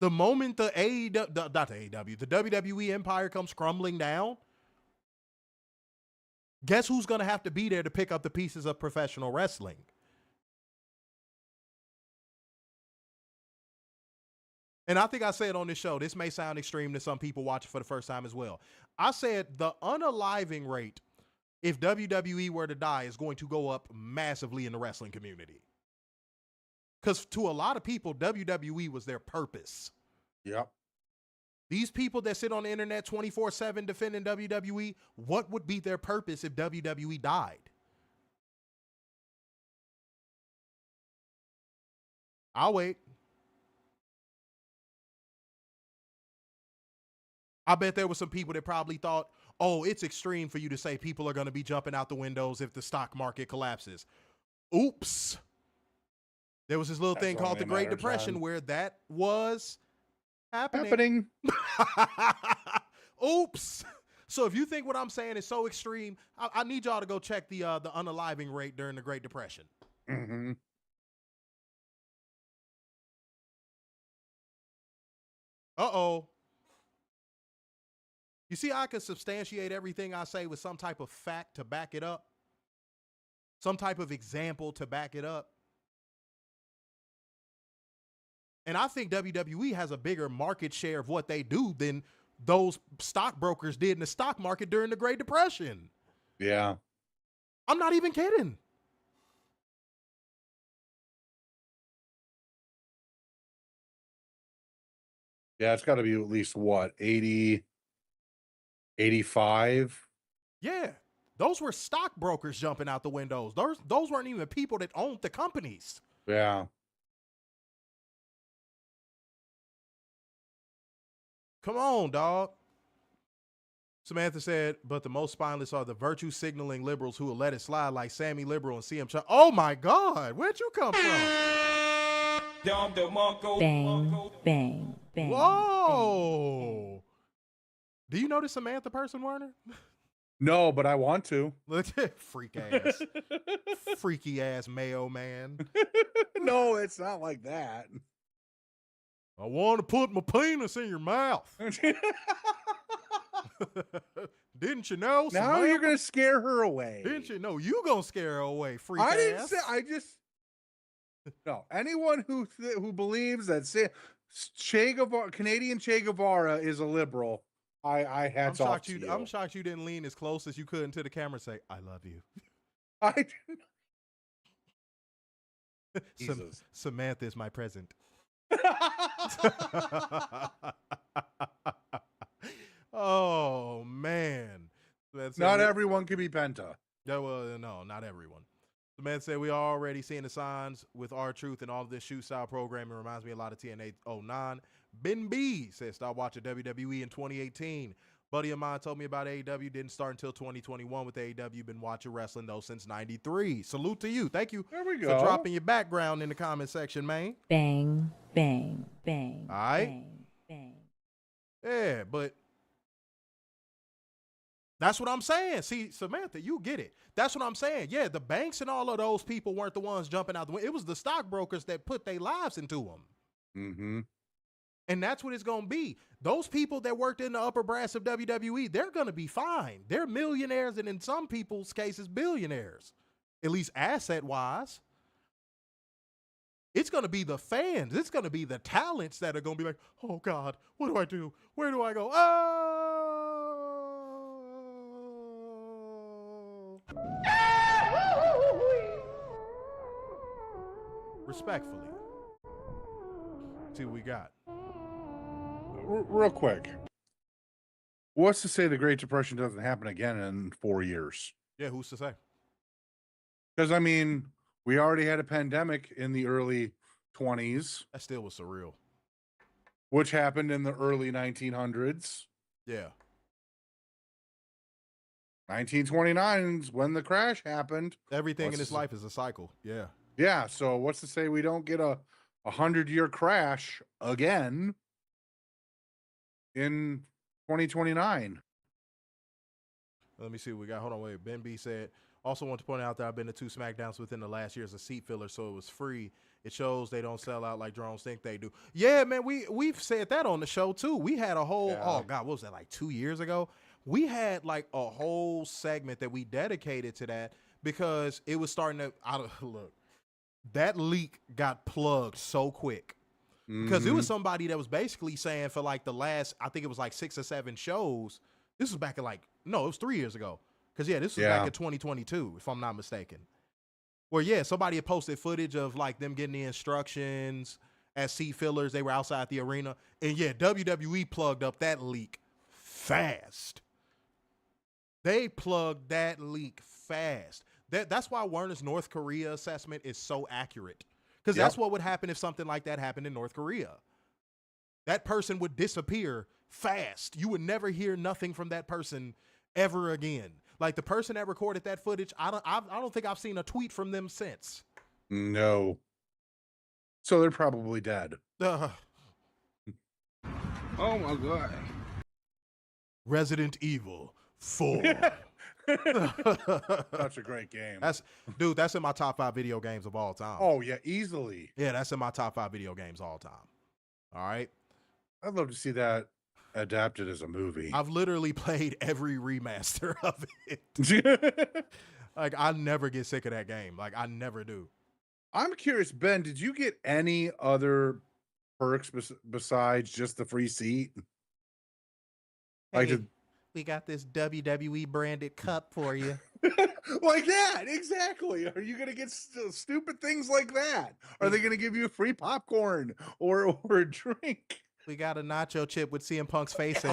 The moment the WWE empire comes crumbling down, guess who's going to have to be there to pick up the pieces of professional wrestling? And I think I said on this show, this may sound extreme to some people watching for the first time as well. I said the unaliving rate, if WWE were to die, is going to go up massively in the wrestling community. Because to a lot of people, WWE was their purpose. Yep. These people that sit on the internet 24/7 defending WWE, what would be their purpose if WWE died? I'll wait. I bet there were some people that probably thought, oh, it's extreme for you to say people are going to be jumping out the windows if the stock market collapses. Oops. There was this little thing called the Great Depression where that was happening. Oops. So if you think what I'm saying is so extreme, I need y'all to go check the unaliving rate during the Great Depression. Mm-hmm. Uh-oh. You see, I can substantiate everything I say with some type of fact to back it up. Some type of example to back it up. And I think WWE has a bigger market share of what they do than those stockbrokers did in the stock market during the Great Depression. Yeah. I'm not even kidding. Yeah, it's got to be at least what, 80, 85? Yeah. Those were stockbrokers jumping out the windows. Those weren't even people that owned the companies. Yeah. Come on, dog. Samantha said, but the most spineless are the virtue signaling liberals who will let it slide like Sammy Liberal and CM Chuck. Oh my God, where'd you come from? Bang, bang, bang. Whoa. Bang. Do you know this Samantha person, Werner? No, but I want to. Freak ass. Freaky ass Mayo man. No, it's not like that. I want to put my penis in your mouth. Didn't you know? Now Samantha? you're going to scare her away. Didn't you know? You going to scare her away, freak I ass. didn't say, no, anyone who believes that Che Guevara, Canadian Che Guevara is a liberal, I hats off to you. I'm shocked you didn't lean as close as you could into the camera and say, I love you. I didn't. Samantha is my present. Oh, man. Not everyone can be Penta. No, not everyone. The man said, we are already seeing the signs with R-Truth and all of this shoot style programming. Reminds me a lot of TNA 09. Ben B says, start watching WWE in 2018. Buddy of mine told me about AEW. Didn't start until 2021 with AEW. Been watching wrestling, though, since 93. Salute to you. Thank you for dropping your background in the comment section, man. Bang, bang, bang. All right. Bang, bang. Yeah, but that's what I'm saying. See, Samantha, you get it. That's what I'm saying. Yeah, the banks and all of those people weren't the ones jumping out the window. It was the stockbrokers that put their lives into them. Mm-hmm. And that's what it's going to be. Those people that worked in the upper brass of WWE, they're going to be fine. They're millionaires and in some people's cases, billionaires, at least asset-wise. It's going to be the fans. It's going to be the talents that are going to be like, oh, God, what do I do? Where do I go? Oh! Respectfully. See what we got. Real quick. What's to say the Great Depression doesn't happen again in 4 years? Yeah, who's to say? Because, I mean, we already had a pandemic in the early 20s. That still was surreal. Which happened in the early 1900s. Yeah. 1929 is when the crash happened. Everything in this life is a cycle. Yeah. Yeah, so what's to say we don't get a 100-year crash again in 2029? Let me see what we got. Hold on, wait. Ben B said, also want to point out that I've been to 2 SmackDowns within the last year as a seat filler, so it was free. It shows they don't sell out like drones think they do. Yeah, man, we've said that on the show too. We had a whole, oh God, what was that, like 2 years ago? We had like a whole segment that we dedicated to that because it was starting to, look, that leak got plugged so quick. Because it was somebody that was basically saying for like the last, I think it was like 6 or 7 shows. This was back in like, no, it was 3 years ago. Because, yeah, this was back in 2022, if I'm not mistaken. Where, yeah, somebody had posted footage of like them getting the instructions as seat fillers. They were outside the arena. And, yeah, WWE plugged up that leak fast. They plugged that leak fast. That's why Werner's North Korea assessment is so accurate. Because that's what would happen if something like that happened in North Korea. That person would disappear fast. You would never hear nothing from that person ever again. Like the person that recorded that footage, I don't think I've seen a tweet from them since. No. So they're probably dead. Oh my God. Resident Evil. 4. Such a great game. That's in my top 5 video games of all time. Oh yeah, easily. Yeah, that's in my top 5 video games all time. All right. I'd love to see that adapted as a movie. I've literally played every remaster of it. Like, I never get sick of that game. Like, I never do. I'm curious, Ben, did you get any other perks besides just the free seat? Like, we got this WWE branded cup for you. like that, exactly. Are you going to get stupid things like that? Are they going to give you free popcorn or a drink? We got a nacho chip with CM Punk's face in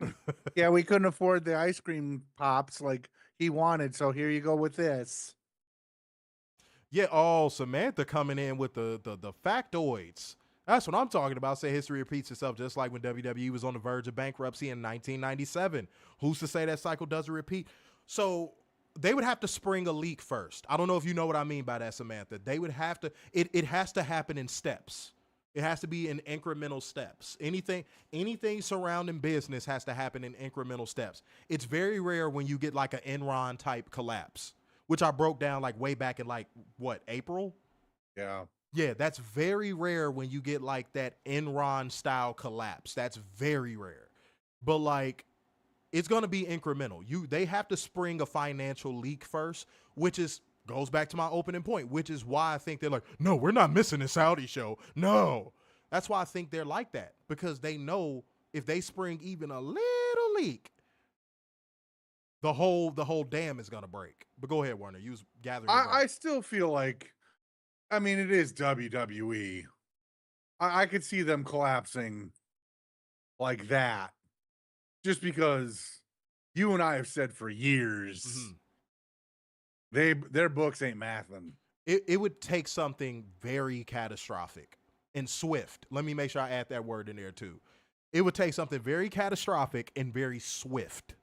it. Yeah, we couldn't afford the ice cream pops like he wanted, so here you go with this. Yeah, oh, Samantha coming in with the factoids. That's what I'm talking about. Say history repeats itself, just like when WWE was on the verge of bankruptcy in 1997. Who's to say that cycle doesn't repeat? So they would have to spring a leak first. I don't know if you know what I mean by that, Samantha. They would have to, it has to happen in steps. It has to be in incremental steps. Anything surrounding business has to happen in incremental steps. It's very rare when you get like an Enron type collapse, which I broke down like way back in like, what, April? Yeah. Yeah, that's very rare when you get like that Enron style collapse. That's very rare. But like, it's going to be incremental. They have to spring a financial leak first, which goes back to my opening point, which is why I think they're like, no, we're not missing the Saudi show. No. That's why I think they're like that, because they know if they spring even a little leak, the whole dam is going to break. But go ahead, Warner. You was gathering. I still feel like, I mean, it is WWE. I could see them collapsing like that just because you and I have said for years, their books ain't mathing. It would take something very catastrophic and swift. Let me make sure I add that word in there too. It would take something very catastrophic and very swift.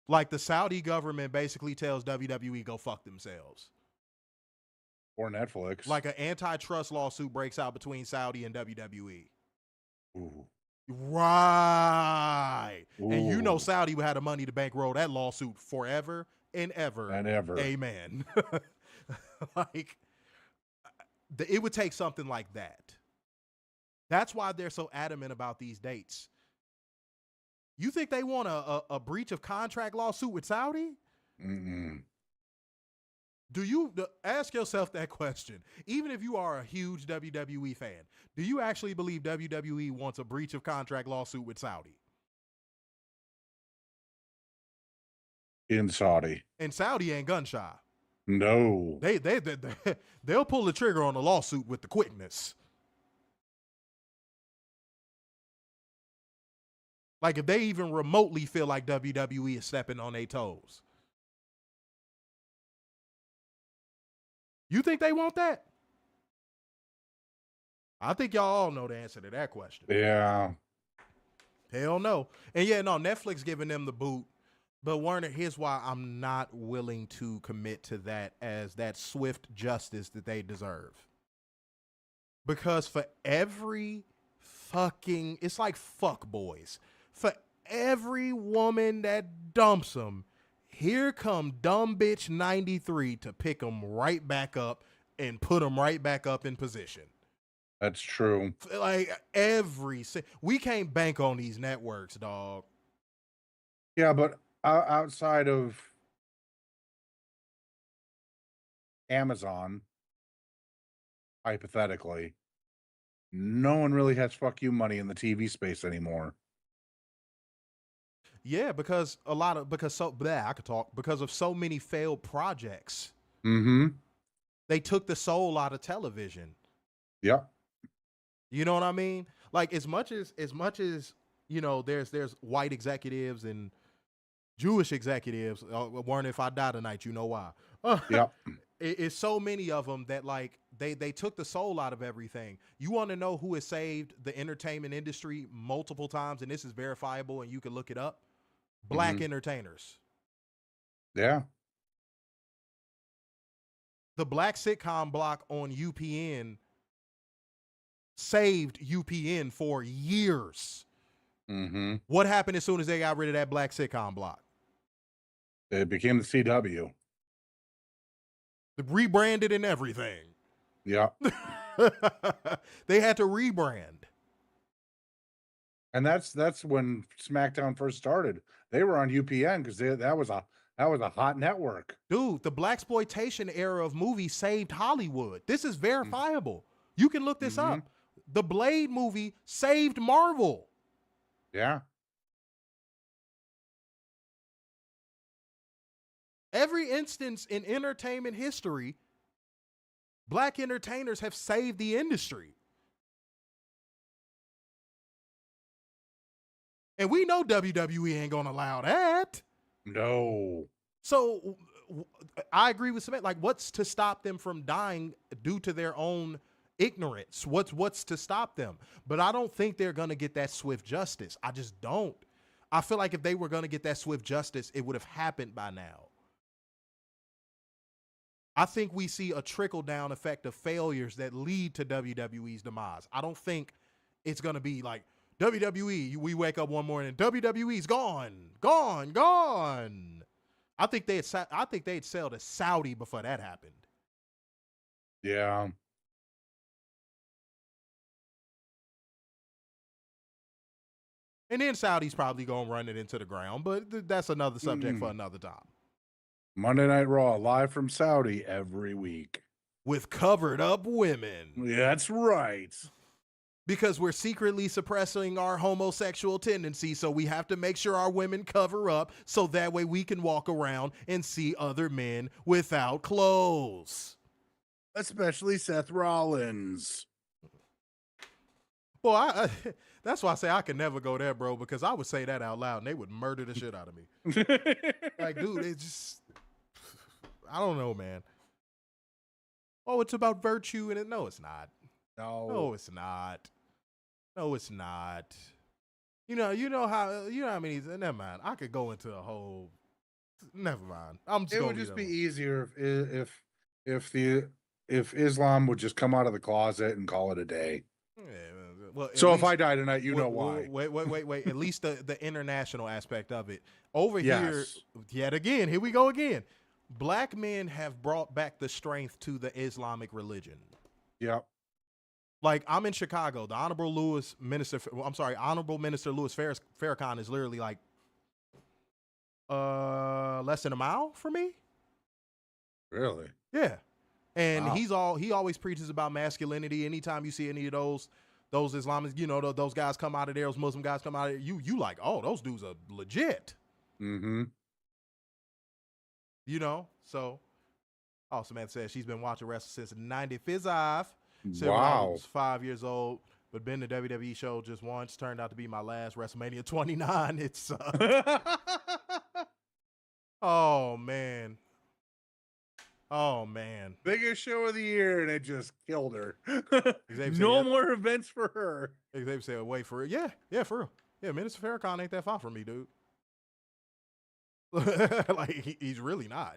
Like the Saudi government basically tells WWE go fuck themselves. Or Netflix. Like an antitrust lawsuit breaks out between Saudi and WWE. Ooh. Right. Ooh. And you know Saudi had the money to bankroll that lawsuit forever and ever. And ever. Amen. Like, it would take something like that. That's why they're so adamant about these dates. You think they want a breach of contract lawsuit with Saudi? Mm-mm. Do you ask yourself that question? Even if you are a huge WWE fan, do you actually believe WWE wants a breach of contract lawsuit with Saudi? In Saudi. And Saudi ain't gun shy. No. They'll pull the trigger on a lawsuit with the quickness. Like if they even remotely feel like WWE is stepping on their toes. You think they want that? I think y'all all know the answer to that question. Yeah. Hell no. And yeah, no, Netflix giving them the boot. But Warner, here's why I'm not willing to commit to that as that swift justice that they deserve. Because for every fucking, it's like fuck boys. For every woman that dumps them, here come dumb bitch 93 to pick them right back up and put them right back up in position. That's true. Like we can't bank on these networks, dog. Yeah, but outside of Amazon, hypothetically, no one really has fuck you money in the TV space anymore. Yeah, because because of so many failed projects. Mm-hmm. They took the soul out of television. Yep. You know what I mean? Like as much as you know, there's white executives and Jewish executives. Warren, if I die tonight, you know why. Yep. It's so many of them that like they took the soul out of everything. You want to know who has saved the entertainment industry multiple times, and this is verifiable, and you can look it up. Black entertainers. Yeah. The black sitcom block on UPN saved UPN for years. Mm-hmm. What happened as soon as they got rid of that black sitcom block? It became the CW. They rebranded and everything. Yeah. They had to rebrand. And that's when SmackDown first started. They were on UPN because that was a hot network. Dude, the blaxploitation era of movies saved Hollywood. This is verifiable. You can look this up. The Blade movie saved Marvel. Yeah. Every instance in entertainment history, black entertainers have saved the industry. And we know WWE ain't gonna allow that. No. So I agree with Cement. Like, what's to stop them from dying due to their own ignorance? What's to stop them? But I don't think they're gonna get that swift justice. I just don't. I feel like if they were gonna get that swift justice, it would have happened by now. I think we see a trickle-down effect of failures that lead to WWE's demise. I don't think it's going to be like WWE, we wake up one morning, WWE's gone. I think they'd sell to Saudi before that happened. Yeah. And then Saudi's probably going to run it into the ground, but that's another subject for another time. Monday Night Raw, live from Saudi every week. With covered up women. That's right. Because we're secretly suppressing our homosexual tendencies, so we have to make sure our women cover up so that way we can walk around and see other men without clothes. Especially Seth Rollins. Well, that's why I say I can never go there, bro, because I would say that out loud and they would murder the shit out of me. Like, dude, it's just, I don't know, man. Oh, it's about virtue, and no, it's not. No, it's not. No, it's not. You know how many. Never mind. I could go into a whole. Never mind. It would just be easier if Islam would just come out of the closet and call it a day. Yeah, well, so if I die tonight, you know why. Wait. At least the international aspect of it. Over here, yet again, here we go again. Black men have brought back the strength to the Islamic religion. Yep. Like, I'm in Chicago. The Honorable Minister Louis Farrakhan is literally like less than a mile from me. Really? Yeah. And he always preaches about masculinity. Anytime you see any of those Islamics, those guys come out of there, those Muslim guys come out of there, you like, oh, those dudes are legit. Mm-hmm. So Samantha says she's been watching wrestling since 95. Said Wow. when I was 5 years old, but been to WWE show just once. Turned out to be my last WrestleMania 29. It sucked. Oh, man. Biggest show of the year, and it just killed her. Xavier No said, more events for her. Xavier said, wait for it. Yeah, for real. Yeah, Minister Farrakhan ain't that far from me, dude. Like, he's really not.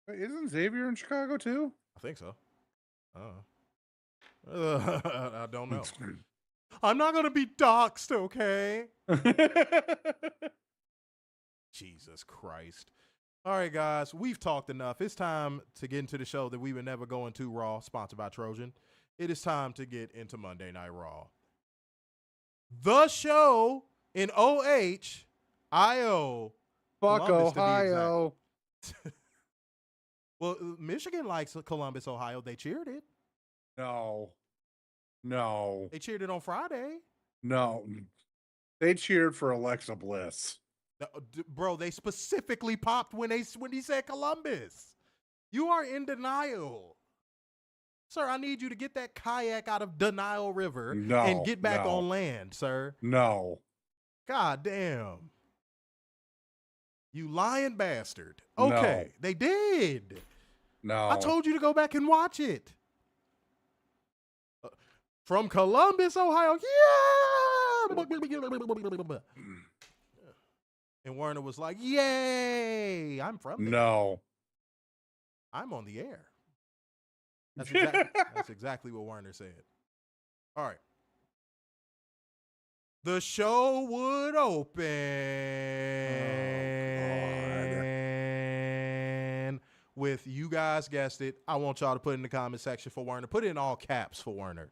Wait, isn't Xavier in Chicago too? I think so. I don't know. I'm not going to be doxxed, okay? Jesus Christ. All right, guys, we've talked enough. It's time to get into the show that we were never going to, Raw, sponsored by Trojan. It is time to get into Monday Night Raw. The show in O-H-I-O. Fuck Columbus, Ohio. Well, Michigan likes Columbus, Ohio. They cheered it. No. They cheered it on Friday. No. They cheered for Alexa Bliss. Bro, they specifically popped when he said Columbus. You are in denial. Sir, I need you to get that kayak out of Denial River and get back on land, sir. No. God damn. You lying bastard. Okay, they did. No. I told you to go back and watch it. From Columbus, Ohio. Yeah! And Werner was like, yay, I'm from there. No. I'm on the air. That's exactly what Werner said. All right. the show would open with, you guys guessed it. I want y'all to put in the comment section for Werner. Put it in all caps for Werner.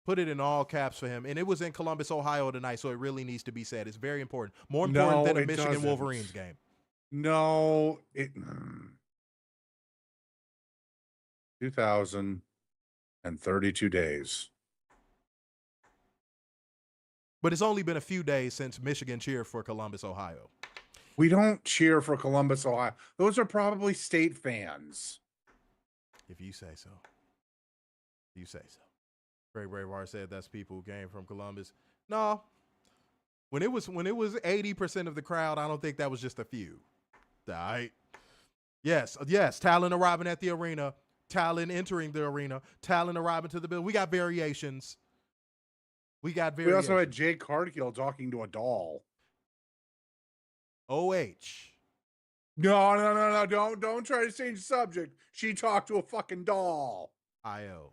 Put it in all caps for him. And it was in Columbus, Ohio tonight, so it really needs to be said. It's very important. More important than a Michigan doesn't. Wolverines game. No, 2,032 days. But it's only been a few days since Michigan cheered for Columbus, Ohio. We don't cheer for Columbus, Ohio. Those are probably state fans. If you say so. You say so. Greg Braveheart said that's people who came from Columbus. No. When it was 80% of the crowd, I don't think that was just a few. All right. Yes. Talent arriving at the arena. Talent entering the arena. Talent arriving to the building. We got variations. We also had Jade Cargill talking to a doll. OH. No. Don't try to change the subject. She talked to a fucking doll. IO.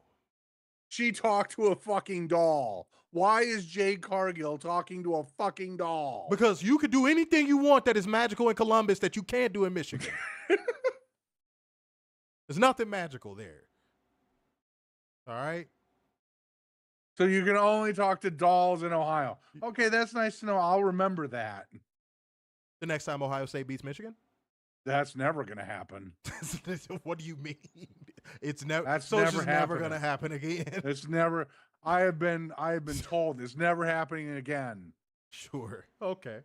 She talked to a fucking doll. Why is Jade Cargill talking to a fucking doll? Because you could do anything you want that is magical in Columbus that you can't do in Michigan. There's nothing magical there. All right? So you can only talk to dolls in Ohio. Okay, that's nice to know. I'll remember that. The next time Ohio State beats Michigan? That's never going to happen. What do you mean? It's never. That's so never it's just never going to happen again. It's never. I have been told it's never happening again. Sure. Okay.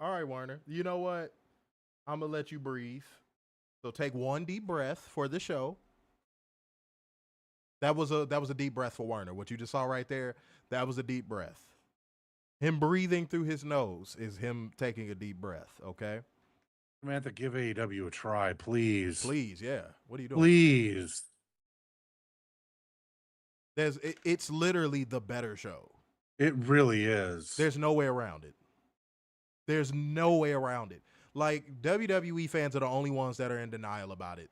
All right, Werner. You know what? I'm gonna let you breathe. So take one deep breath for the show. That was a deep breath for Werner. What you just saw right there, that was a deep breath. Him breathing through his nose is him taking a deep breath, okay? Samantha, give AEW a try, please. Please, yeah. What are you doing? Please. It's literally the better show. It really is. There's no way around it. There's no way around it. Like, WWE fans are the only ones that are in denial about it.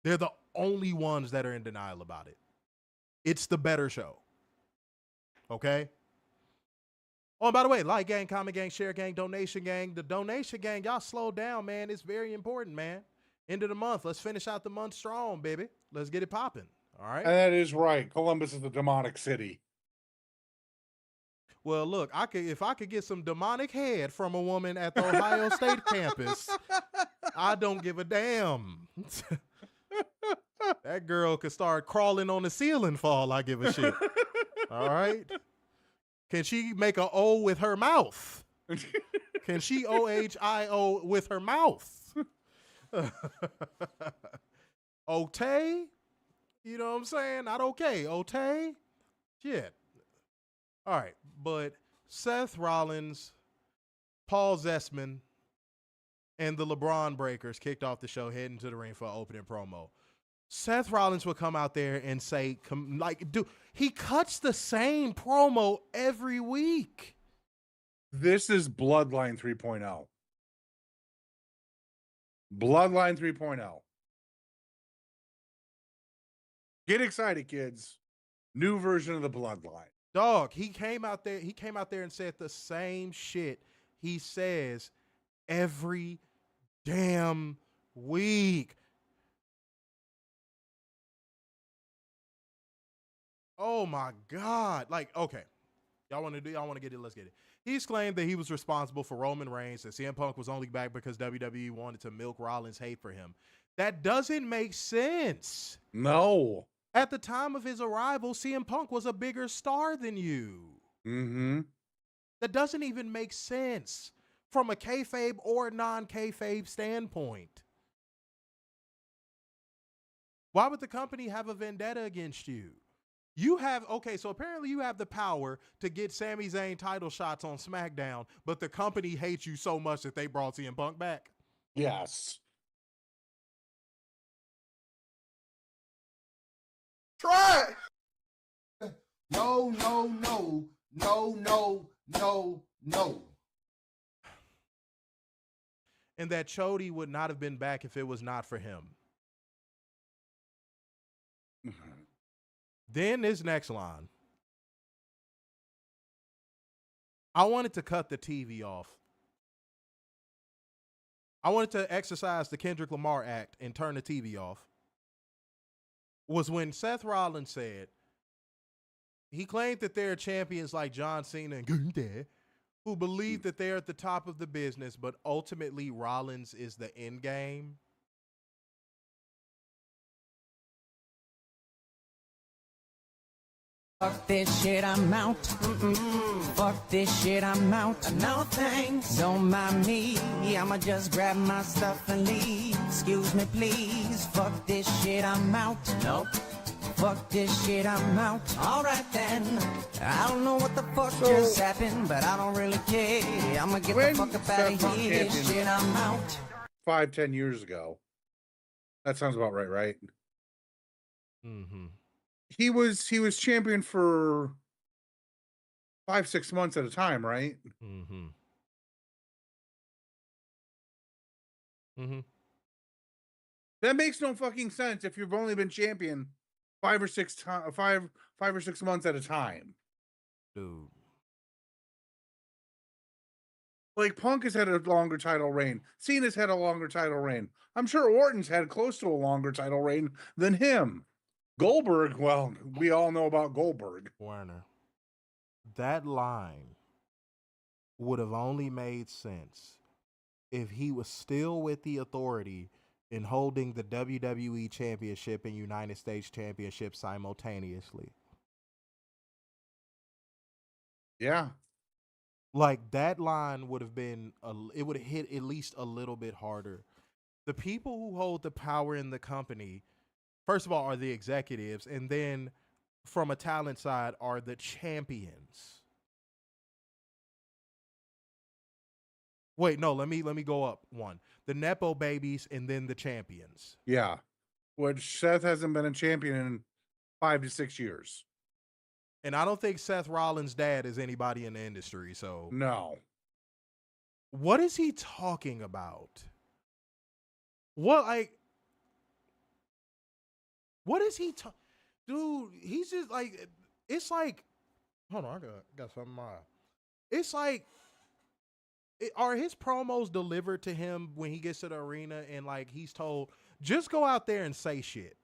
They're the only ones that are in denial about it. It's the better show. Okay? Oh, and by the way, like gang, comment gang, share gang, donation gang. The donation gang, y'all slow down, man. It's very important, man. End of the month. Let's finish out the month strong, baby. Let's get it popping. All right? And that is right. Columbus is the demonic city. Well, look, if I could get some demonic head from a woman at the Ohio State campus, I don't give a damn. That girl could start crawling on the ceiling for all I give a shit. All right? Can she make an O with her mouth? Can she OHIO with her mouth? Otay? You know what I'm saying? Not okay. Otay? Shit. All right. But Seth Rollins, Paul Zessman, and the LeBron Breakers kicked off the show, heading to the ring for an opening promo. Seth Rollins would come out there and say, dude, he cuts the same promo every week. This is Bloodline 3.0. Bloodline 3.0. Get excited, kids. New version of the Bloodline. Dog, he came out there and said the same shit he says every damn week. Oh my God. Like, okay. Y'all want to get it? Let's get it. He's claimed that he was responsible for Roman Reigns, that CM Punk was only back because WWE wanted to milk Rollins' hate for him. That doesn't make sense. No. At the time of his arrival, CM Punk was a bigger star than you. Mm-hmm. That doesn't even make sense from a kayfabe or non-kayfabe standpoint. Why would the company have a vendetta against you? So apparently you have the power to get Sami Zayn title shots on SmackDown, but the company hates you so much that they brought CM Punk back. Yes. Try it. No. And that Cody would not have been back if it was not for him. Mm-hmm. Then this next line. I wanted to cut the TV off. I wanted to exercise the Kendrick Lamar act and turn the TV off. Was when Seth Rollins said, he claimed that there are champions like John Cena and Gunther who believe that they're at the top of the business, but ultimately Rollins is the end game. Fuck this shit, I'm out. Fuck this shit, I'm out. No thanks. Don't mind me. I'ma just grab my stuff and leave. Excuse me, please. Fuck this shit, I'm out. Nope. Fuck this shit, I'm out. Alright then. I don't know what the fuck just happened, but I don't really care. I'ma get the fuck up out of here. This shit, I'm out. 5-10 years ago. That sounds about right, right? Mm-hmm. He was champion for 5-6 months at a time, right? Mm-hmm. Mm-hmm. That makes no fucking sense if you've only been champion 5 or 6 months at a time. Dude. Like Punk has had a longer title reign. Cena's had a longer title reign. I'm sure Orton's had close to a longer title reign than him. Goldberg, well, we all know about Goldberg. Werner, that line would have only made sense if he was still with the Authority and holding the WWE Championship and United States Championship simultaneously. Yeah. Like, that line would have been, it would have hit at least a little bit harder. The people who hold the power in the company, first of all, are the executives, and then from a talent side are the champions. Wait, no, let me go up one. The Nepo babies and then the champions. Yeah. Which Seth hasn't been a champion in 5 to 6 years. And I don't think Seth Rollins' dad is anybody in the industry, so. No. What is he talking about? What is he dude, he's just like, it's like, hold on, I got something in my eye. It's like, are his promos delivered to him when he gets to the arena and like he's told, just go out there and say shit.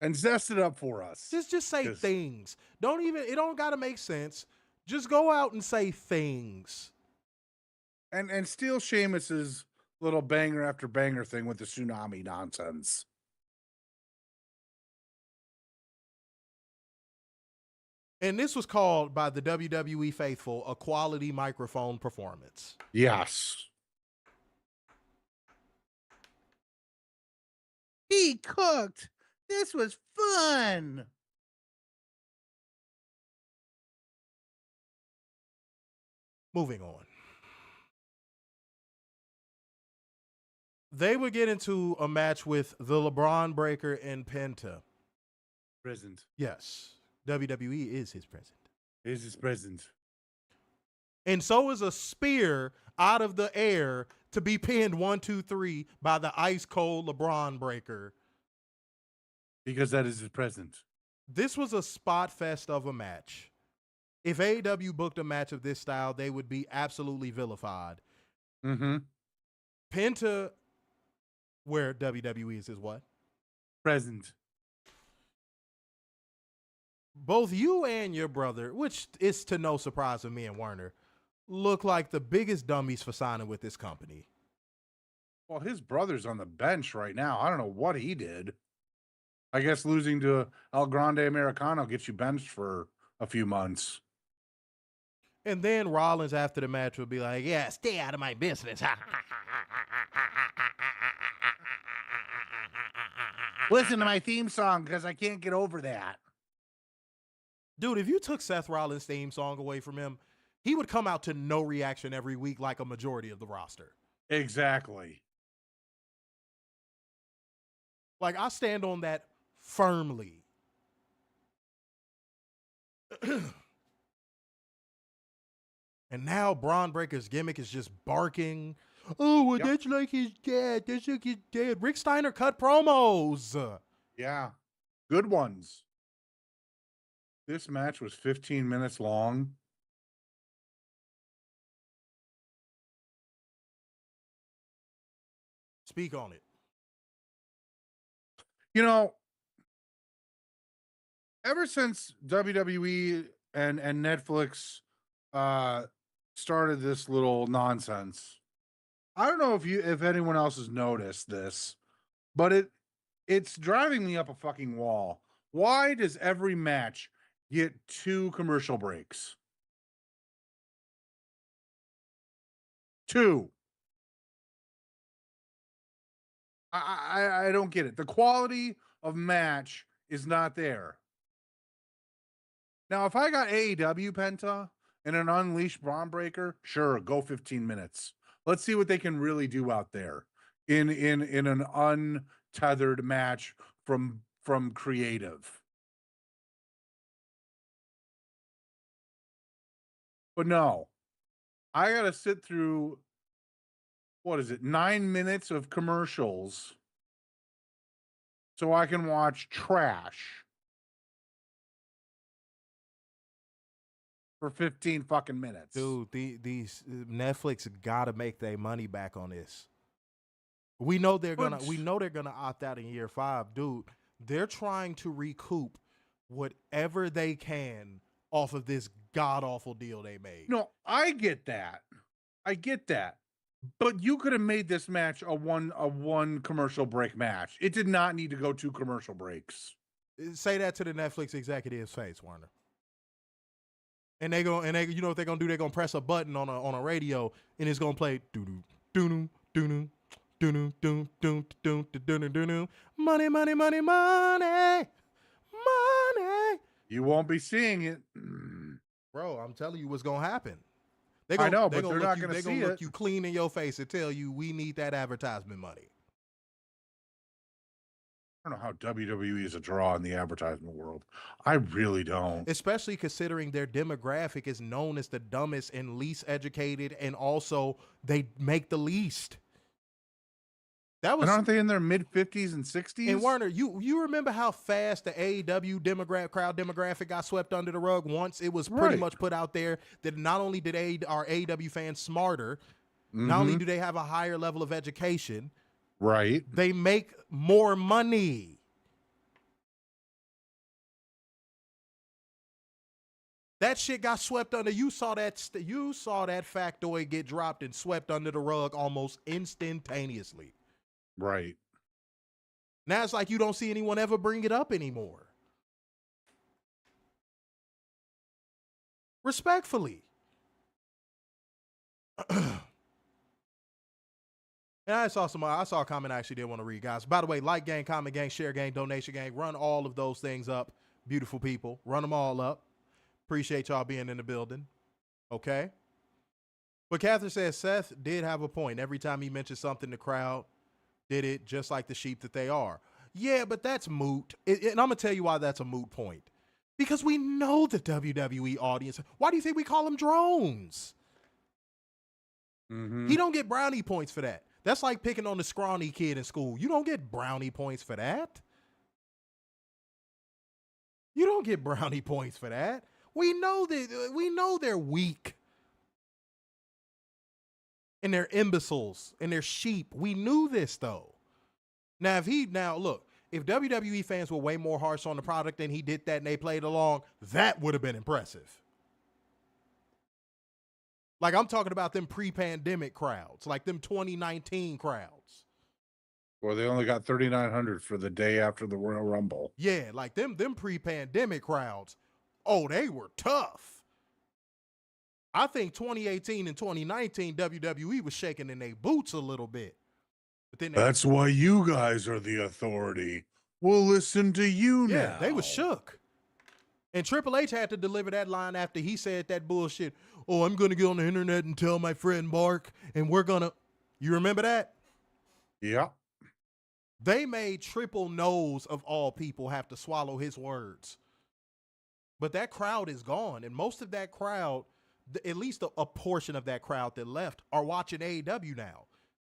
And zest it up for us. Just say things. It don't gotta make sense. Just go out and say things. And steal Sheamus's little banger after banger thing with the tsunami nonsense. And this was called by the WWE faithful a quality microphone performance. Yes. He cooked. This was fun. Moving on. They would get into a match with the LeBron Breaker and Penta. Present. Yes. WWE is his present. Is his present. And so is a spear out of the air to be pinned 1, 2, 3 by the ice cold LeBron Breaker. Because that is his present. This was a spot fest of a match. If AEW booked a match of this style, they would be absolutely vilified. Mm-hmm. Penta, where WWE is what? Present. Both you and your brother, which is to no surprise of me and Werner, look like the biggest dummies for signing with this company. Well, his brother's on the bench right now. I don't know what he did. I guess losing to El Grande Americano gets you benched for a few months. And then Rollins after the match would be like, yeah, stay out of my business. Listen to my theme song because I can't get over that. Dude, if you took Seth Rollins' theme song away from him, he would come out to no reaction every week like a majority of the roster. Exactly. Like, I stand on that firmly. And now Bron Breaker's gimmick is just barking. Oh, well, that's like his dad. That's like his dad. Rick Steiner cut promos. Yeah. Good ones. This match was 15 minutes long. Speak on it. You know, ever since WWE and Netflix started this little nonsense, I don't know if anyone else has noticed this, but it's driving me up a fucking wall. Why does every match get 2 commercial breaks? 2. I don't get it. The quality of match is not there. Now, if I got AEW Penta and an Unleashed Braun Breaker, sure, go 15 minutes. Let's see what they can really do out there in an untethered match from creative. But no, I got to sit through, 9 minutes of commercials so I can watch trash for 15 fucking minutes. Dude, these Netflix got to make their money back on this. We know they're gonna opt out in year 5, dude. They're trying to recoup whatever they can off of this god awful deal they made. No, I get that. But you could have made this match a one commercial break match. It did not need to go 2 commercial breaks. Say that to the Netflix executive's face, Warner. And you know what they're gonna do? They're gonna press a button on a radio and it's gonna play doo doo doo doo doo doo doo doo doo doo. Money, money, money, money, money. You won't be seeing it, bro. I'm telling you what's gonna happen. I know, but they're not gonna see it. They're gonna look you clean in your face and tell you we need that advertisement money. I don't know how WWE is a draw in the advertisement world. I really don't. Especially considering their demographic is known as the dumbest and least educated, and also they make the least. And aren't they in their mid-50s and 60s? And Warner, you remember how fast the AEW crowd demographic got swept under the rug once it was pretty much put out there that not only did our AEW fans smarter, not only do they have a higher level of education, right, they make more money. That shit got swept under. You saw that factoid get dropped and swept under the rug almost instantaneously. Right. Now it's like you don't see anyone ever bring it up anymore. Respectfully. And I saw a comment I actually did want to read, guys. By the way, like gang, comment gang, share gang, donation gang, run all of those things up. Beautiful people. Run them all up. Appreciate y'all being in the building. Okay? But Catherine says Seth did have a point. Every time he mentioned something, the crowd did it just like the sheep that they are. Yeah, but that's moot. And I'm going to tell you why that's a moot point. Because we know the WWE audience. Why do you think we call them drones? He don't get brownie points for that. That's like picking on the scrawny kid in school. You don't get brownie points for that. You don't get brownie points for that. We know they're weak. And they're imbeciles and they're sheep. We knew this though. Now, if WWE fans were way more harsh on the product and he did that and they played along, that would have been impressive. Like I'm talking about them pre-pandemic crowds, like them 2019 crowds. Well, they only got 3,900 for the day after the Royal Rumble. Yeah, like them pre-pandemic crowds. Oh, they were tough. I think 2018 and 2019 WWE was shaking in their boots a little bit. But then that's why you guys are the authority. We'll listen to you now. Yeah, they was shook. And Triple H had to deliver that line after he said that bullshit. Oh, I'm going to get on the internet and tell my friend Mark, and we're going to... You remember that? Yeah. They made Triple Nose, of all people, have to swallow his words. But that crowd is gone, and most of that crowd... at least a portion of that crowd that left are watching AEW now.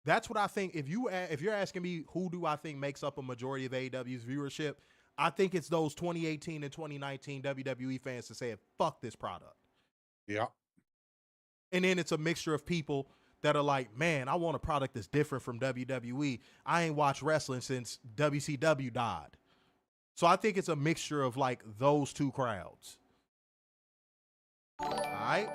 That's what I think. If you're asking me who do I think makes up a majority of AEW's viewership, I think it's those 2018 and 2019 WWE fans that say, fuck this product. Yeah. And then it's a mixture of people that are like, man, I want a product that's different from WWE. I ain't watched wrestling since WCW died. So I think it's a mixture of like those two crowds. All right.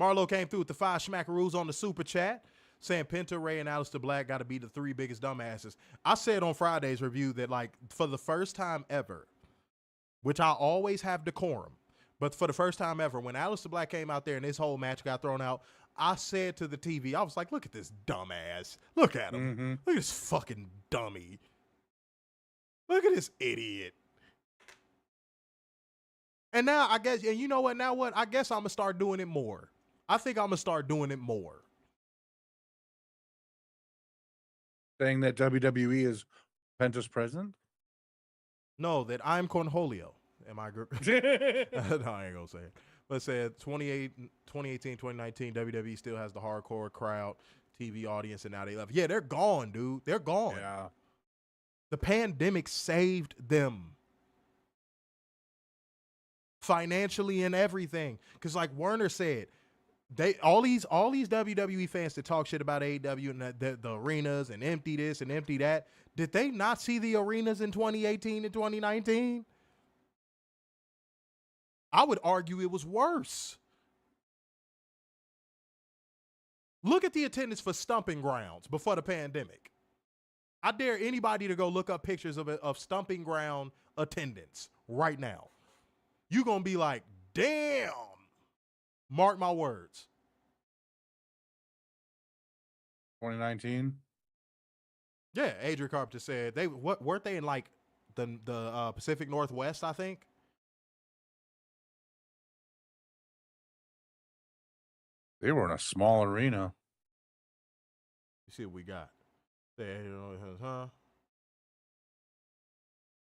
Marlo came through with the 5 schmackaroos on the super chat saying Penta, Ray, and Aleister Black got to be the 3 biggest dumbasses. I said on Friday's review that like for the first time ever, which I always have decorum, but for the first time ever, when Aleister Black came out there and this whole match got thrown out, I said to the TV, I was like, look at this dumbass. Look at him. Mm-hmm. Look at this fucking dummy. Look at this idiot. And now I guess, and you know what? Now what? I guess I'm going to start doing it more. I think I'm going to start doing it more. Saying that WWE is Penta's president? No, that I'm Cornholio. Am I? No, I ain't going to say it. But it said 2018, 2019, WWE still has the hardcore crowd, TV audience, and now they love. Yeah, they're gone, dude. They're gone. Yeah. The pandemic saved them. Financially and everything. Because like Werner said, all these WWE fans that talk shit about AEW and the arenas and empty this and empty that, did they not see the arenas in 2018 and 2019? I would argue it was worse. Look at the attendance for Stomping Grounds before the pandemic. I dare anybody to go look up pictures of Stomping Ground attendance right now. You're going to be like, damn. Mark my words. 2019? Yeah, Adrian Carpenter said weren't they in like the Pacific Northwest, I think? They were in a small arena. You see what we got. Huh?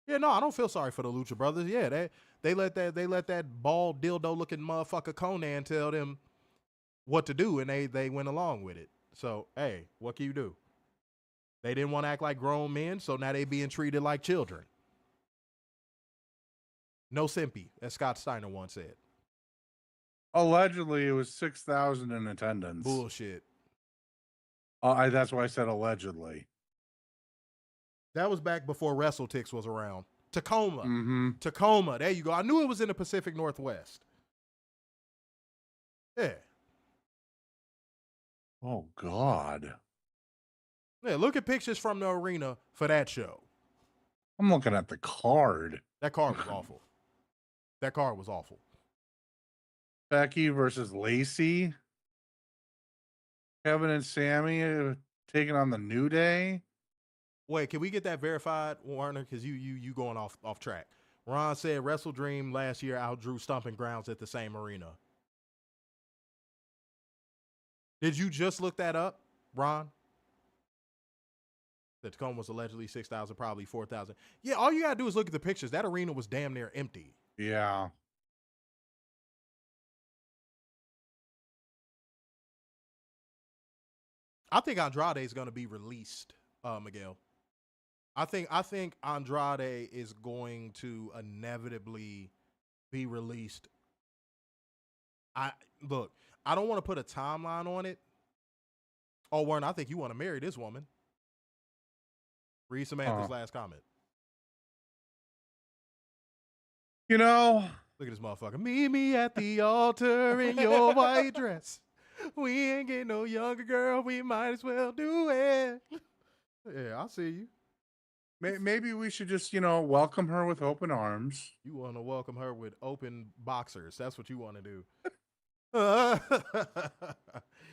Yeah, no, I don't feel sorry for the Lucha Brothers. Yeah, they let that bald dildo looking motherfucker Conan tell them what to do, and they went along with it. So hey, what can you do? They didn't want to act like grown men, so now they being treated like children. No simpy, as Scott Steiner once said. Allegedly, it was 6,000 in attendance. Bullshit. That's why I said allegedly. That was back before WrestleTix was around. Tacoma. Mm-hmm. Tacoma. There you go. I knew it was in the Pacific Northwest. Yeah. Oh, God. Yeah, look at pictures from the arena for that show. I'm looking at the card. That card was awful. That card was awful. Becky versus Lacey. Kevin and Sammy taking on the New Day. Wait, can we get that verified, Warner? Because you going off track. Ron said Wrestle Dream last year outdrew Stomping Grounds at the same arena. Did you just look that up, Ron? The Tacoma was allegedly 6,000, probably 4,000. Yeah, all you got to do is look at the pictures. That arena was damn near empty. Yeah. I think Andrade is going to be released, Miguel. I think Andrade is going to inevitably be released. I don't want to put a timeline on it. Oh, Warren, I think you want to marry this woman. Read Samantha's last comment. You know, look at this motherfucker. Meet me at the altar in your white dress. We ain't getting no younger, girl. We might as well do it. Yeah, I see you. Maybe we should just, welcome her with open arms. You want to welcome her with open boxers. That's what you want to do.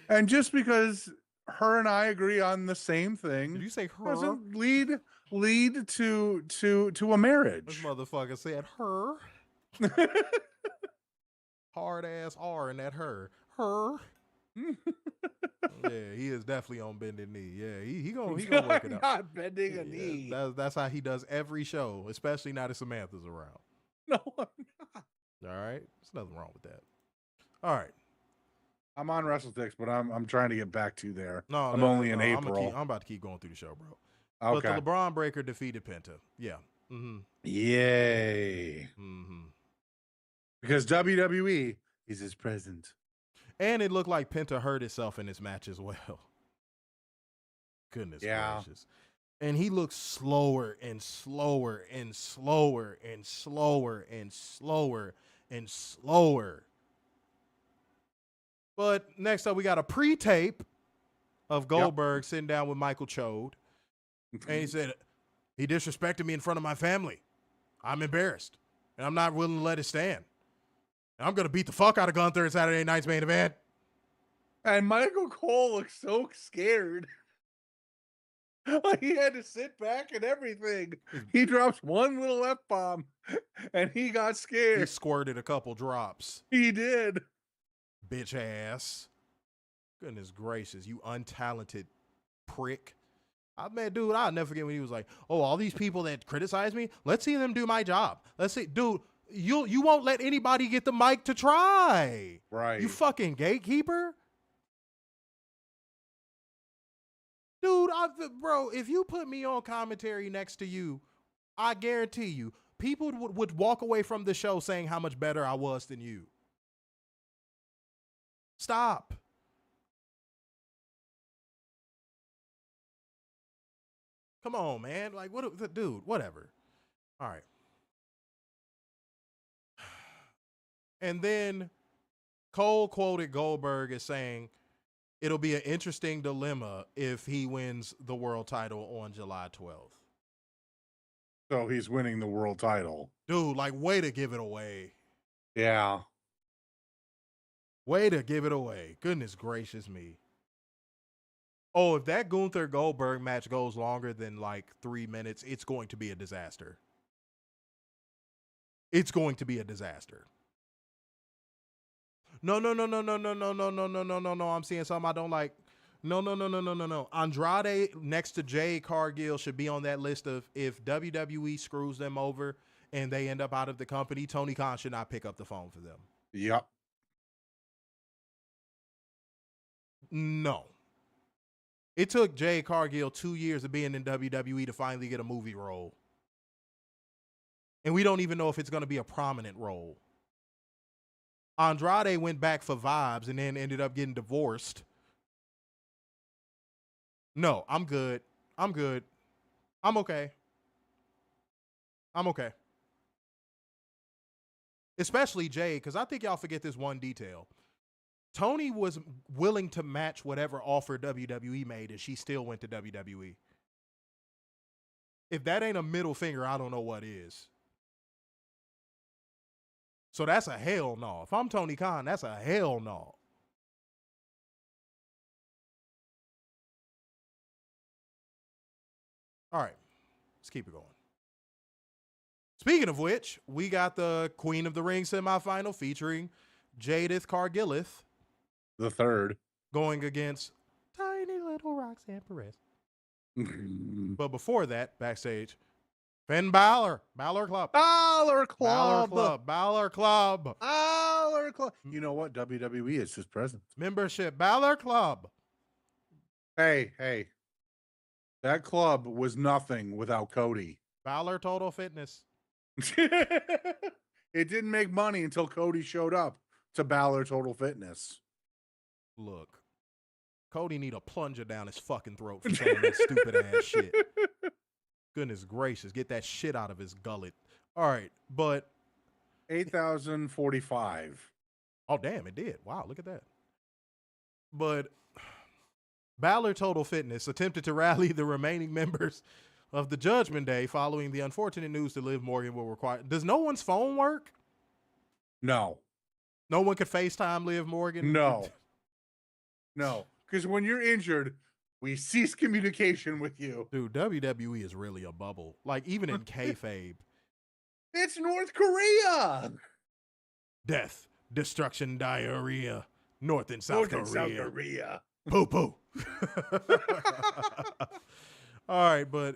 And just because her and I agree on the same thing, did you say her? Doesn't lead to a marriage. This motherfucker said her. Hard ass R in that her. Her. Yeah, he is definitely on bended knee. Yeah, he gonna work it out. Not bending a knee. That's how he does every show, especially now that Samantha's around. No, I'm not. All right, there's nothing wrong with that. All right, I'm on WrestleTix, but I'm trying to get back to there. No, I'm only in April. I'm about to keep going through the show, bro. Okay. But the LeBron Breaker defeated Penta. Yeah. Mm-hmm. Yay. Mm-hmm. Because WWE is his present. And it looked like Penta hurt himself in this match as well. Goodness gracious. And he looks slower and slower and slower and slower and slower and slower. But next up, we got a pre-tape of Goldberg sitting down with Michael Chode. And he said, he disrespected me in front of my family. I'm embarrassed. And I'm not willing to let it stand. And I'm going to beat the fuck out of Gunther in Saturday night's main event. And Michael Cole looks so scared. Like he had to sit back and everything. He drops one little F-bomb and he got scared. He squirted a couple drops. He did. Bitch ass. Goodness gracious, you untalented prick. Dude, I'll never forget when he was like, oh, all these people that criticize me, let's see them do my job. Let's see. Dude, you won't let anybody get the mic to try. Right. You fucking gatekeeper. Dude, bro, if you put me on commentary next to you, I guarantee you, people would walk away from the show saying how much better I was than you. Stop. Come on, man. Like, what, dude, whatever. All right. And then Cole quoted Goldberg as saying, it'll be an interesting dilemma if he wins the world title on July 12th. So he's winning the world title. Dude, like, way to give it away. Yeah. Way to give it away. Goodness gracious me. Oh, if that Gunther Goldberg match goes longer than like 3 minutes, it's going to be a disaster. It's going to be a disaster. No. I'm seeing something I don't like. No. Andrade next to Jade, Cargill should be on that list of if WWE screws them over and they end up out of the company, Tony Khan should not pick up the phone for them. Yep. No. It took Jade Cargill 2 years of being in WWE to finally get a movie role. And we don't even know if it's going to be a prominent role. Andrade went back for vibes and then ended up getting divorced. No, I'm good. I'm okay. Especially Jade, because I think y'all forget this one detail. Tony was willing to match whatever offer WWE made, and she still went to WWE. If that ain't a middle finger, I don't know what is. So that's a hell no. If I'm Tony Khan, that's a hell no. All right, let's keep it going. Speaking of which, we got the Queen of the Ring semifinal featuring Jadith Cargillith. The third. Going against tiny little Roxanne Perez. But before that, backstage, Finn Balor, Balor Club. Balor Club. Balor Club. Balor Club. You know what? WWE is his presence. Membership, Balor Club. Hey. That club was nothing without Cody. Balor Total Fitness. It didn't make money until Cody showed up to Balor Total Fitness. Look, Cody need a plunger down his fucking throat for saying that stupid ass shit. Goodness gracious, get that shit out of his gullet. All right, but 8,045. Oh, damn, it did. Wow, look at that. But Balor Total Fitness attempted to rally the remaining members of the Judgment Day following the unfortunate news that Liv Morgan will require. Does no one's phone work? No. No one could FaceTime Liv Morgan? No. No, because when you're injured, we cease communication with you. Dude, WWE is really a bubble. Like, even in kayfabe. It's North Korea. Death, destruction, diarrhea. North and South Korea. South Korea. Poo-poo. All right, but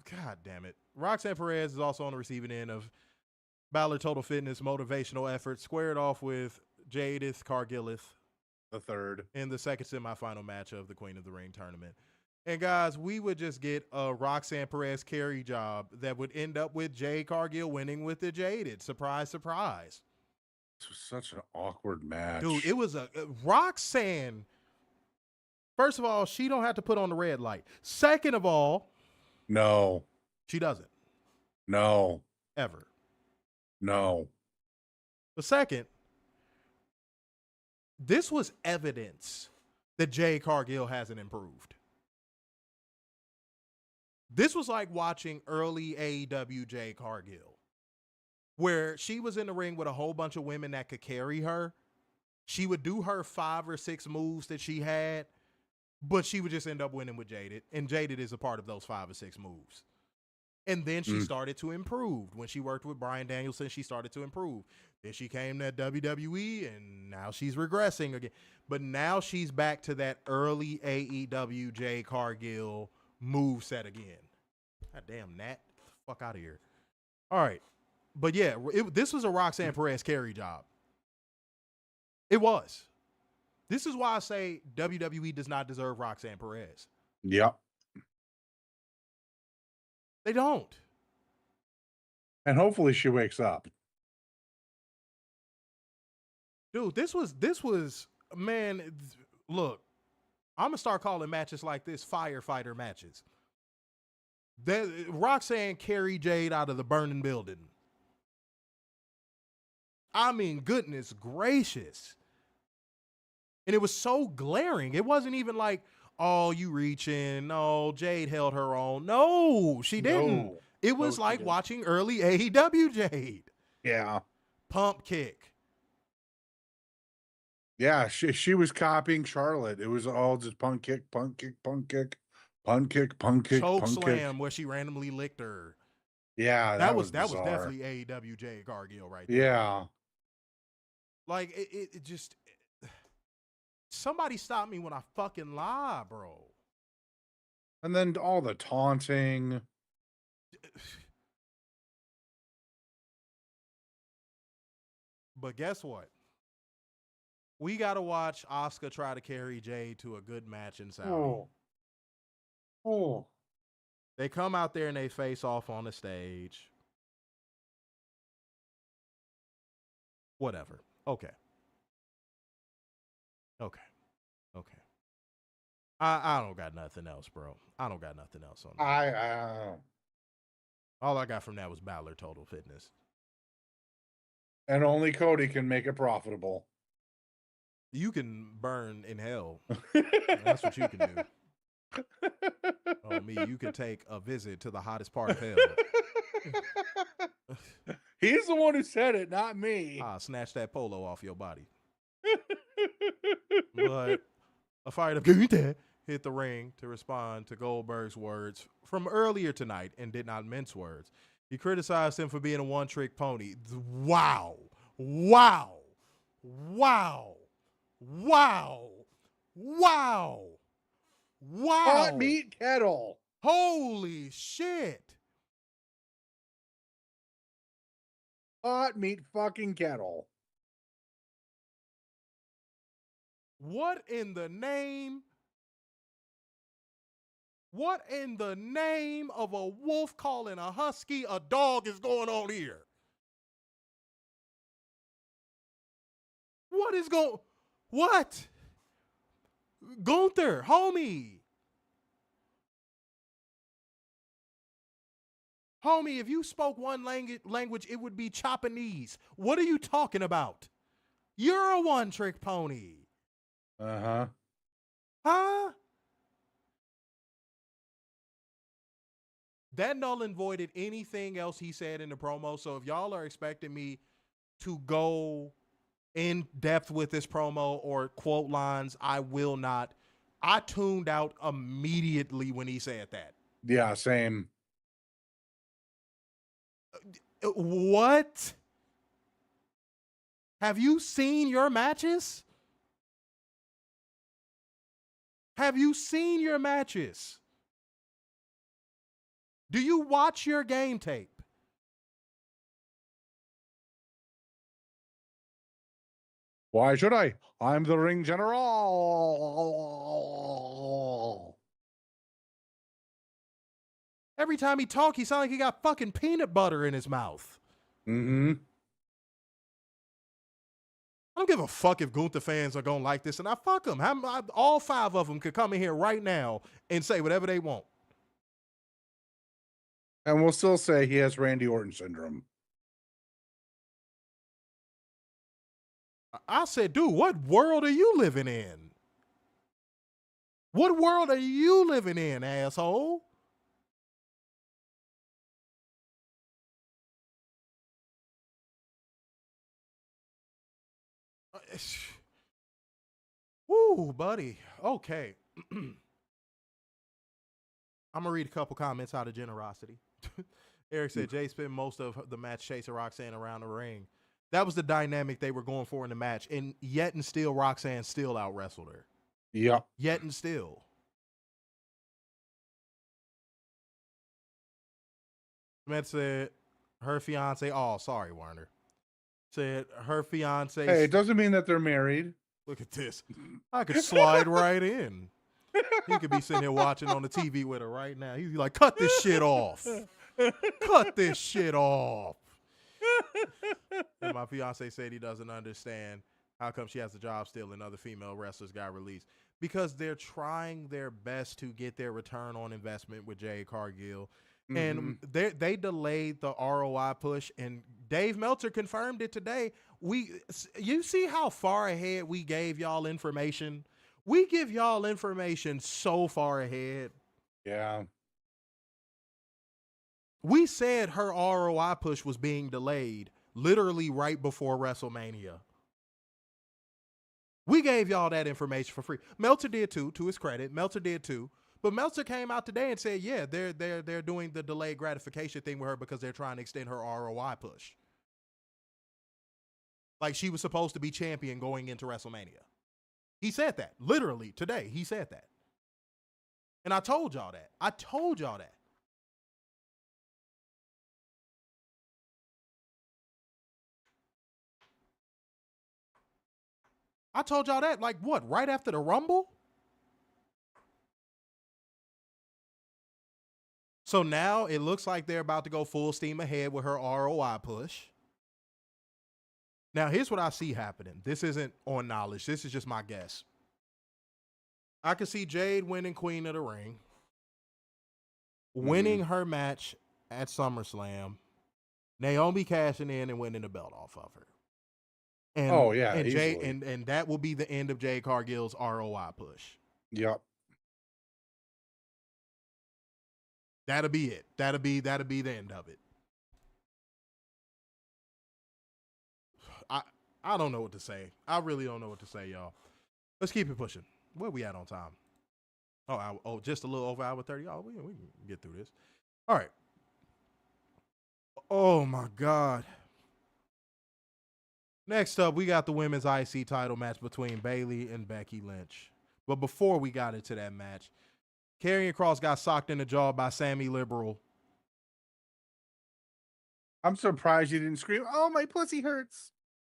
God damn it. Roxanne Perez is also on the receiving end of Balor Total Fitness motivational efforts, squared off with Jadith Cargillith. The third. In the second semifinal match of the Queen of the Ring tournament. And guys, we would just get a Roxanne Perez carry job that would end up with Jade Cargill winning with the Jaded. Surprise, surprise. This was such an awkward match. Dude, it was a Roxanne. First of all, she don't have to put on the red light. Second of all, no, she doesn't. no, Ever. no. But second, this was evidence that Jade Cargill hasn't improved. This was like watching early AEW Jade Cargill, where she was in the ring with a whole bunch of women that could carry her. She would do her 5 or 6 moves that she had, but she would just end up winning with Jaded. And Jaded is a part of those 5 or 6 moves. And then she started to improve. When she worked with Bryan Danielson, she started to improve. Then she came to WWE, and now she's regressing again. But now she's back to that early AEW Jade Cargill move set again. God damn, Nat. Get the fuck out of here. All right. But yeah, this was a Roxanne Perez carry job. It was. This is why I say WWE does not deserve Roxanne Perez. Yep. They don't. And hopefully she wakes up. Dude, this was, man, look, I'm going to start calling matches like this firefighter matches. Roxanne carried Jade out of the burning building. I mean, goodness gracious. And it was so glaring. It wasn't even like, oh, you reaching. No, Jade held her own. No, she didn't. No. It was like watching early AEW Jade. Yeah. Pump kick. Yeah, she was copying Charlotte. It was all just punk kick, punk kick, punk kick, punk kick, punk kick, Choke punk slam kick. where she randomly licked her. Yeah, that was bizarre. definitely AEW Jade Cargill right there. Yeah. Like it just somebody stop me when I fucking lie, bro. And then all the taunting. But guess what? We got to watch Asuka try to carry Jade to a good match in Saudi. Oh. They come out there and they face off on the stage. Whatever. Okay. I don't got nothing else, bro. I don't got nothing else on that. All I got from that was Balor Total Fitness. And only Cody can make it profitable. You can burn in hell. That's what you can do. Oh, me, you could take a visit to the hottest part of hell. He's the one who said it, not me. Snatch that polo off your body. But a fight of Gunther hit the ring to respond to Goldberg's words from earlier tonight and did not mince words. He criticized him for being a one-trick pony. Wow. Hot meat kettle. Holy shit. Hot meat fucking kettle. What in the name of a wolf calling a husky a dog is going on here? What? Gunther, homie. Homie, if you spoke one language, it would be Japanese. What are you talking about? You're a one-trick pony. Uh-huh. Huh? That null and voided anything else he said in the promo. So if y'all are expecting me to go in depth with this promo or quote lines, I will not. I tuned out immediately when he said that. Yeah, same. What? Have you seen your matches? Have you seen your matches? Do you watch your game tape? Why should I? I'm the ring general. Every time he talks, he sounds like he got fucking peanut butter in his mouth. Mm-hmm. I don't give a fuck if Gunther fans are going to like this, and I fuck them. All 5 of them could come in here right now and say whatever they want. And we'll still say he has Randy Orton syndrome. I said, dude, what world are you living in? What world are you living in, asshole? Woo, buddy. Okay. I'm going to read a couple comments out of generosity. Eric said, Jay spent most of the match chasing Roxanne around the ring. That was the dynamic they were going for in the match. And yet and still, Roxanne still out-wrestled her. Yeah. Yet and still. Matt said, her fiance, oh, sorry, Warner. Said her fiance. Hey, it doesn't mean that they're married. Look at this. I could slide right in. He could be sitting here watching on the TV with her right now. He'd be like, cut this shit off. Cut this shit off. And my fiance said he doesn't understand how come she has a job still and other female wrestlers got released. Because they're trying their best to get their return on investment with Jade Cargill. And they delayed the ROI push, and Dave Meltzer confirmed it today. You see how far ahead we gave y'all information? We give y'all information so far ahead. Yeah. We said her ROI push was being delayed literally right before WrestleMania. We gave y'all that information for free. Meltzer did too, to his credit. Meltzer did too. But Meltzer came out today and said, yeah, they're doing the delayed gratification thing with her because they're trying to extend her ROI push. Like she was supposed to be champion going into WrestleMania. He said that. Literally today, he said that. And I told y'all that. I told y'all that. I told y'all that, like what, right after the Rumble? So now it looks like they're about to go full steam ahead with her ROI push. Now, here's what I see happening. This isn't on knowledge. This is just my guess. I could see Jade winning Queen of the Ring, winning her match at SummerSlam, Naomi cashing in and winning the belt off of her. And, and Jade, and that will be the end of Jade Cargill's ROI push. Yep. That'll be it. That'll be the end of it. I don't know what to say. I really don't know what to say, y'all. Let's keep it pushing. Where we at on time? Oh, just a little over hour 30. Oh, we can get through this. All right. Oh my God. Next up, we got the women's IC title match between Bayley and Becky Lynch. But before we got into that match, Karrion Kross got socked in the jaw by Sammy Liberal. I'm surprised you didn't scream, "Oh, my pussy hurts."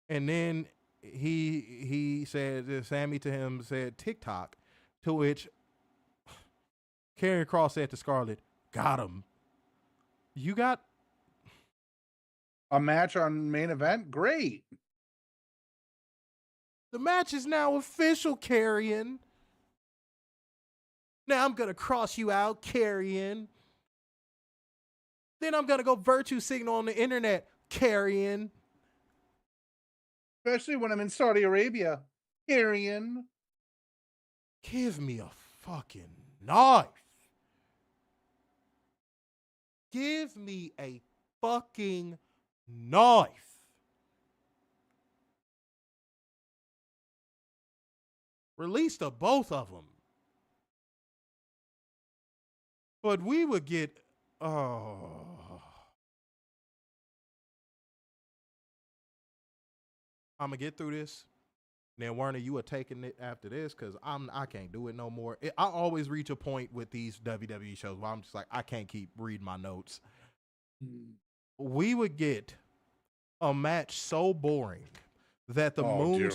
And then he said, Sammy to him said TikTok, to which Karrion Kross said to Scarlett, got him. You got a match on main event? Great. The match is now official, Karrion. Now I'm going to cross you out, Karrion. Then I'm going to go virtue signal on the internet, Karrion. Especially when I'm in Saudi Arabia, Karrion. Give me a fucking knife. Give me a fucking knife. Release the both of them. But we would get, I'm gonna get through this. Now, Werner, you are taking it after this because I can't do it no more. I always reach a point with these WWE shows where I'm just like, I can't keep reading my notes. We would get a match so boring that the moon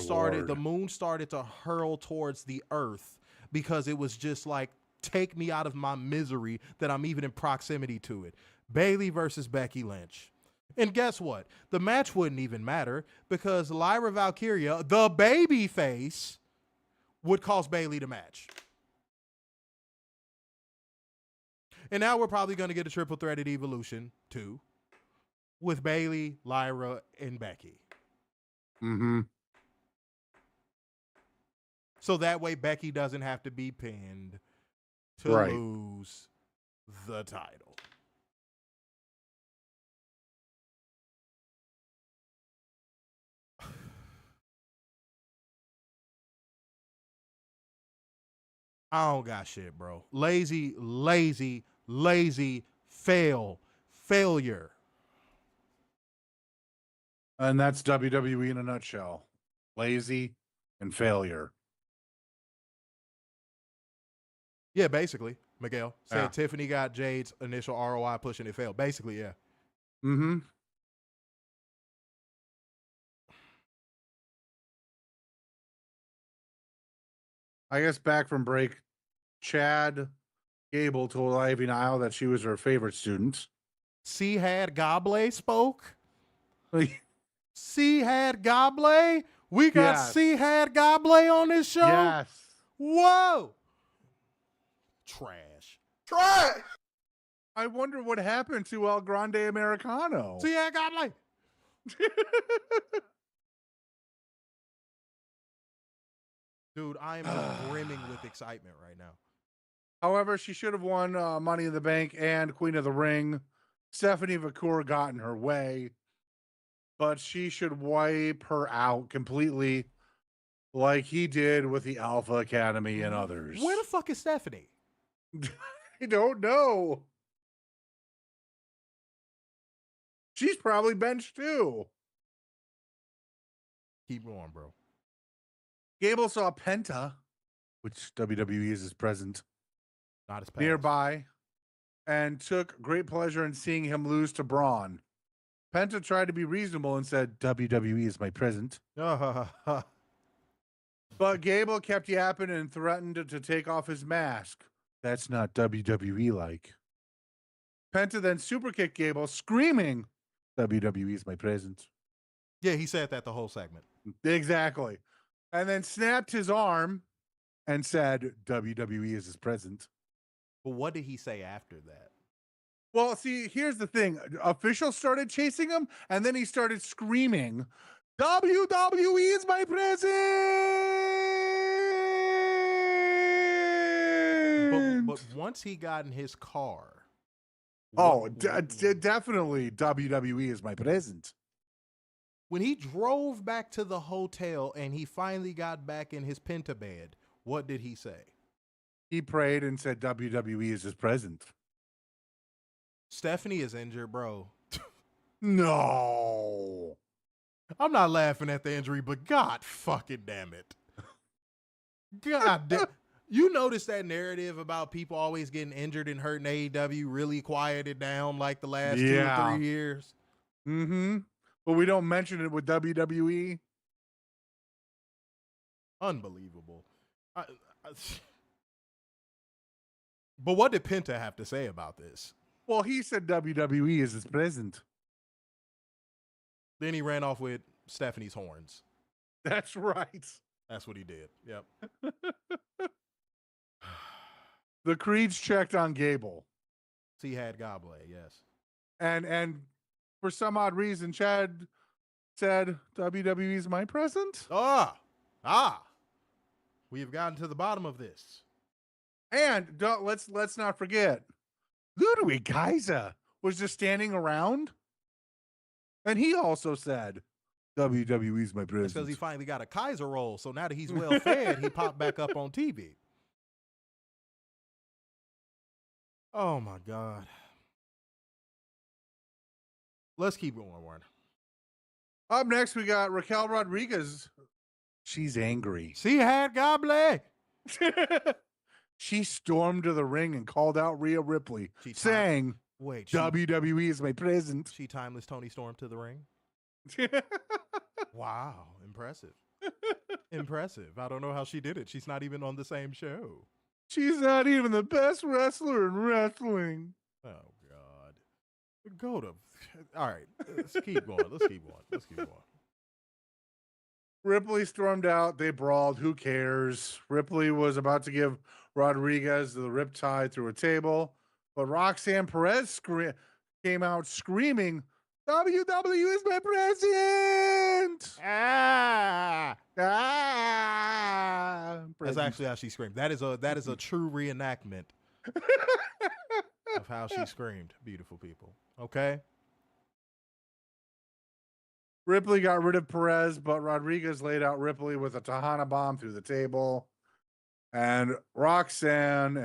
started to hurl towards the earth because it was just like, take me out of my misery that I'm even in proximity to it. Bayley versus Becky Lynch. And guess what? The match wouldn't even matter because Lyra Valkyria, the baby face, would cost Bayley the match. And now we're probably going to get a triple threat at Evolution 2 with Bayley, Lyra, and Becky. Mm-hmm. So that way Becky doesn't have to be pinned to Right. lose the title. I don't got shit, bro. Lazy, failure. And that's WWE in a nutshell. Lazy and failure. Yeah, basically, Miguel said Yeah. Tiffany got Jade's initial ROI push and it failed. Basically, yeah. Mm-hmm. I guess back from break, Chad Gable told Ivy Nile that she was her favorite student. C had Goblet spoke. C had Goblet. We got Yes. C had Goblet on this show. Yes. Whoa. Trash. Trash. I wonder what happened to El Grande Americano. C had Goblet. Dude, I am just brimming with excitement right now. However, she should have won Money in the Bank and Queen of the Ring. Stephanie McCool got in her way, but she should wipe her out completely like he did with the Alpha Academy and others. Where the fuck is Stephanie? I don't know. She's probably benched too. Keep going, bro. Gable saw Penta, which WWE is his present, Not as past. nearby, and took great pleasure in seeing him lose to Bron. Penta tried to be reasonable and said, WWE is my present. But Gable kept yapping and threatened to take off his mask. That's not WWE like. Penta then superkicked Gable, screaming, WWE is my present. Yeah, he said that the whole segment. Exactly. And then snapped his arm and said, WWE is his present. But what did he say after that? Well, see, here's the thing. Officials started chasing him, and then he started screaming, WWE is my present! But once he got in his car. Oh, definitely WWE is my present. When he drove back to the hotel and he finally got back in his Penta bed, what did he say? He prayed and said WWE is his present. Stephanie is injured, bro. No. I'm not laughing at the injury, but God fucking damn it. God damn. You notice that narrative about people always getting injured and hurt in AEW really quieted down like the last 2 or 3 years? Mm-hmm. But we don't mention it with WWE. Unbelievable. But what did Penta have to say about this? Well, he said WWE is his present. Then he ran off with Stephanie's horns. That's right. That's what he did. Yep. The Creeds checked on Gable. He had Goblet, yes. And for some odd reason, Chad said WWE is my present. We have gotten to the bottom of this. And let's not forget, Ludwig Kaiser was just standing around, and he also said WWE is my present. Because he finally got a Kaiser roll, so now that he's well fed, he popped back up on TV. Oh my God. Let's keep going, Warren. Up next, we got Raquel Rodriguez. She's angry. She had Goblet. She stormed to the ring and called out Rhea Ripley, saying, WWE is my present. She timeless Tony Storm to the ring. Wow. Impressive. Impressive. I don't know how she did it. She's not even on the same show. She's not even the best wrestler in wrestling. Oh, God. Go to. All right. Let's keep going. Let's keep going. Let's keep going. Ripley stormed out. They brawled. Who cares? Ripley was about to give Rodriguez the riptide through a table, but Roxanne Perez came out screaming, "WWE is my president!" That's actually how she screamed. That is a true reenactment of how she screamed. Beautiful people. Okay. Ripley got rid of Perez, but Rodriguez laid out Ripley with a Tejana bomb through the table. And Roxanne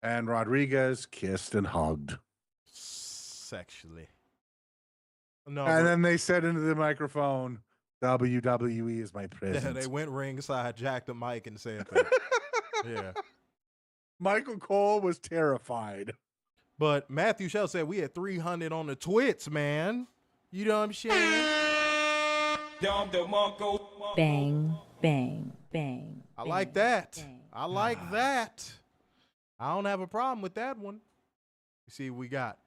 and Rodriguez kissed and hugged. Sexually. No. And then they said into the microphone, WWE is my president. They went ringside, jacked the mic, and said that. Yeah. Michael Cole was terrified. But Matthew Shell said we had 300 on the twits, man. You know what I'm saying? Bang, bang, bang. I like that. I like that. I don't have a problem with that one. You see, we got.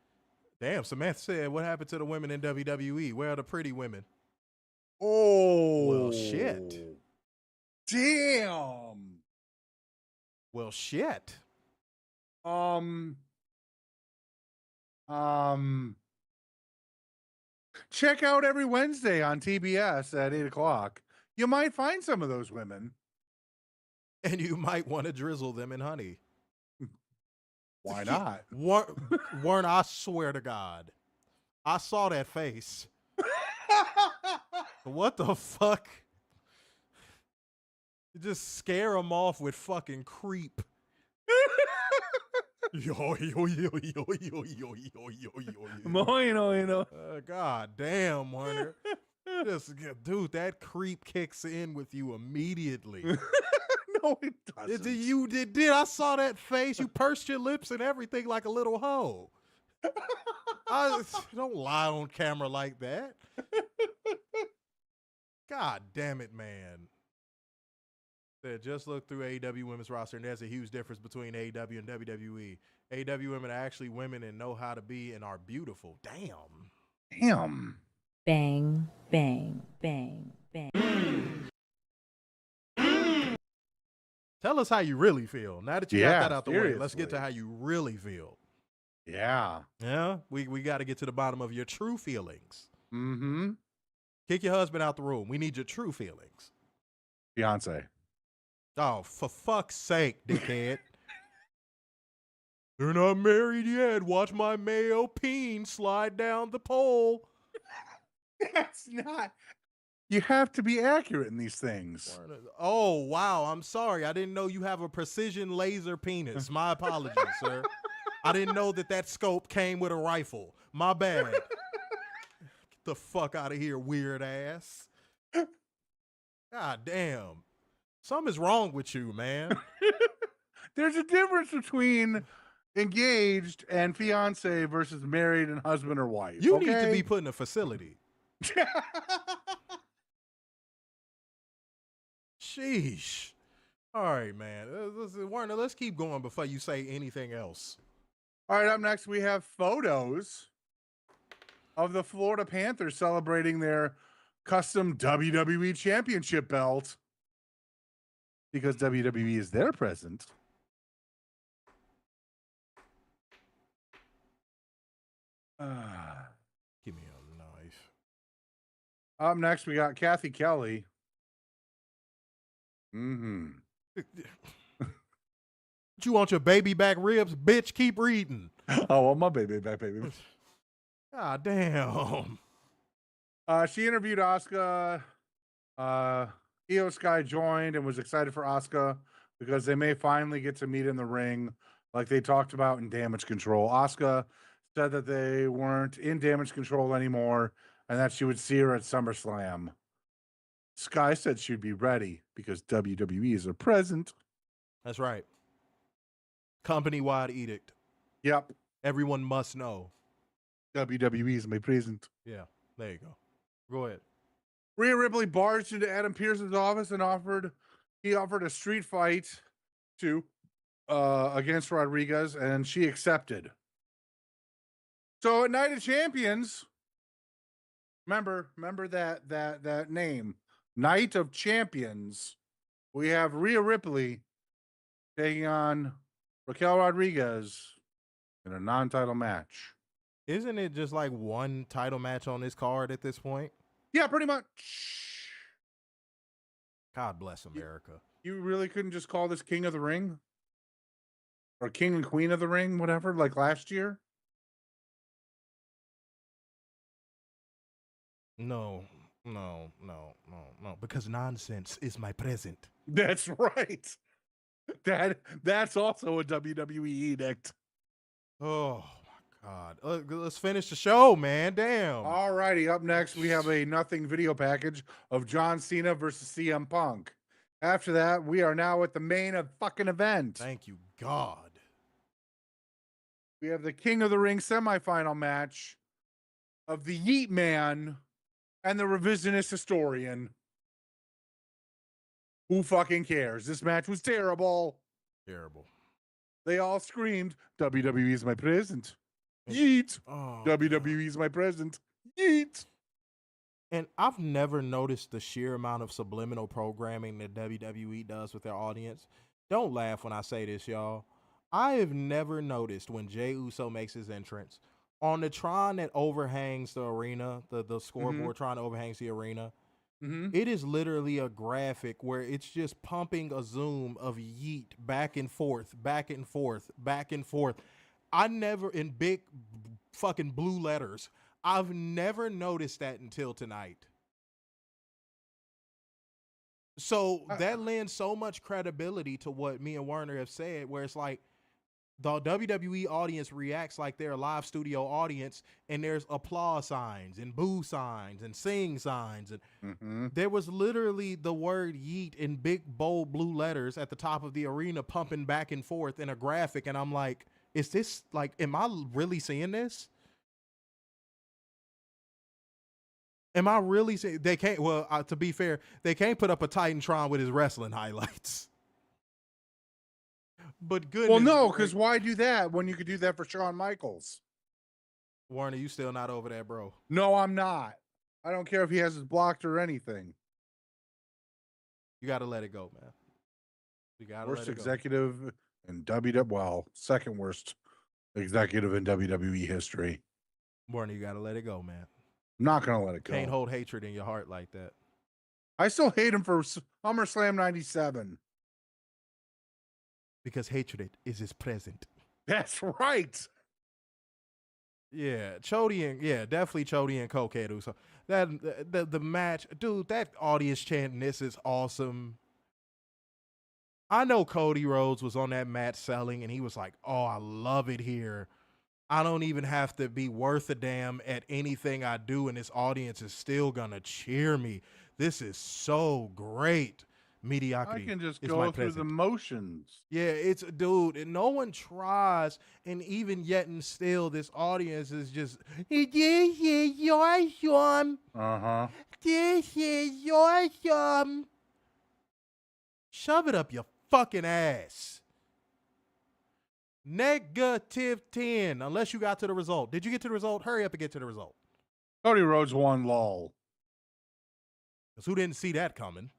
Damn, Samantha said, what happened to the women in WWE? Where are the pretty women? Oh. Well, shit. Damn. Well, shit. Check out every Wednesday on TBS at 8:00. You might find some of those women. And you might want to drizzle them in honey. Why not? Warren, I swear to God, I saw that face. What the fuck? You just scare them off with fucking creep. Yo, yo, yo, yo, yo, yo, yo, yo, yo. God damn, Warner. Dude, that creep kicks in with you immediately. No, it doesn't. Did I saw that face. You pursed your lips and everything like a little hoe. Don't lie on camera like that. God damn it, man. Just look through AEW women's roster, and there's a huge difference between AEW and WWE. AEW women are actually women and know how to be and are beautiful. Damn. Bang, bang, bang, bang. Tell us how you really feel. Now that you got that out the way, let's get seriously. to how you really feel. Yeah. Yeah, we got to get to the bottom of your true feelings. Mm-hmm. Kick your husband out the room. We need your true feelings. Beyonce. Oh, for fuck's sake, dickhead. They're not married yet. Watch my male peen slide down the pole. That's not. You have to be accurate in these things. Oh, wow. I'm sorry. I didn't know you have a precision laser penis. My apologies, sir. I didn't know that scope came with a rifle. My bad. Get the fuck out of here, weird ass. God damn. Something's wrong with you, man. There's a difference between engaged and fiance versus married and husband or wife. You need to be put in a facility. Sheesh. All right, man. Warner, let's keep going before you say anything else. All right, up next we have photos of the Florida Panthers celebrating their custom WWE Championship belt because WWE is their present. Give me a knife. Up next we got Kathy Kelly. Mm-hmm. You want your baby back ribs? Bitch, keep reading. Oh, well, my baby back, baby. God damn. She interviewed Asuka. Io Sky joined and was excited for Asuka because they may finally get to meet in the ring like they talked about in Damage Control. Asuka said that they weren't in Damage Control anymore and that she would see her at SummerSlam. Sky said she'd be ready because WWE is a present. That's right. Company-wide edict. Yep. Everyone must know. WWE is my present. Yeah, there you go. Go ahead. Rhea Ripley barged into Adam Pearson's office and offered a street fight against Rodriguez, and she accepted. So at Night of Champions, remember that name, Night of Champions. We have Rhea Ripley taking on Raquel Rodriguez in a non-title match. Isn't it just like one title match on this card at this point? Yeah, pretty much. God bless America. You really couldn't just call this King of the Ring? Or King and Queen of the Ring, whatever, like last year? No, because nonsense is my present. That's right. That's also a WWE edict. Oh my God. Let's finish the show, man. Damn. All righty. Up next, we have a nothing video package of John Cena versus CM Punk. After that, we are now at the main fucking event. Thank you, God. We have the King of the Ring semifinal match of the Yeet Man and the revisionist historian. Who fucking cares? This match was terrible. Terrible. They all screamed, WWE is my present. Yeet. Oh, WWE is my present. Yeet. And I've never noticed the sheer amount of subliminal programming that WWE does with their audience. Don't laugh when I say this, y'all. I have never noticed when Jey Uso makes his entrance on the Tron that overhangs the arena, the scoreboard Tron overhangs the arena. It is literally a graphic where it's just pumping a zoom of yeet back and forth, back and forth, back and forth. I never, in big fucking blue letters, I've never noticed that until tonight. So that lends so much credibility to what me and Werner have said, where it's like the WWE audience reacts like they're a live studio audience, and there's applause signs and boo signs and sing signs. And there was literally the word yeet in big, bold blue letters at the top of the arena pumping back and forth in a graphic. And I'm like, is this like, am I really seeing this? Am I really saying they can't? Well, to be fair, they can't put up a Titantron with his wrestling highlights. But good. Well, no, because why do that when you could do that for Shawn Michaels? Warner, you still not over that, bro? No, I'm not. I don't care if he has it blocked or anything. You got to let it go, man. You got to worst let it go. executive in WWE. Well, second worst executive in WWE history. Warner, you got to let it go, man. I'm not gonna let it go. Can't hold hatred in your heart like that. I still hate him for SummerSlam '97. Because hatred is his present. That's right. Yeah, definitely Chody and Cokedu. So that the match, dude, that audience chanting "This is awesome." I know Cody Rhodes was on that match selling, and he was like, "Oh, I love it here. I don't even have to be worth a damn at anything I do, and this audience is still gonna cheer me. This is so great." Mediocrity. I can just is go my through present. the motions. Yeah, it's dude, and no one tries, and even yet and still, this audience is just this is awesome. This is awesome. Shove it up your fucking ass. -10, unless you got to the result. Did you get to the result? Hurry up and get to the result. Cody Rhodes won, lol. Because who didn't see that coming?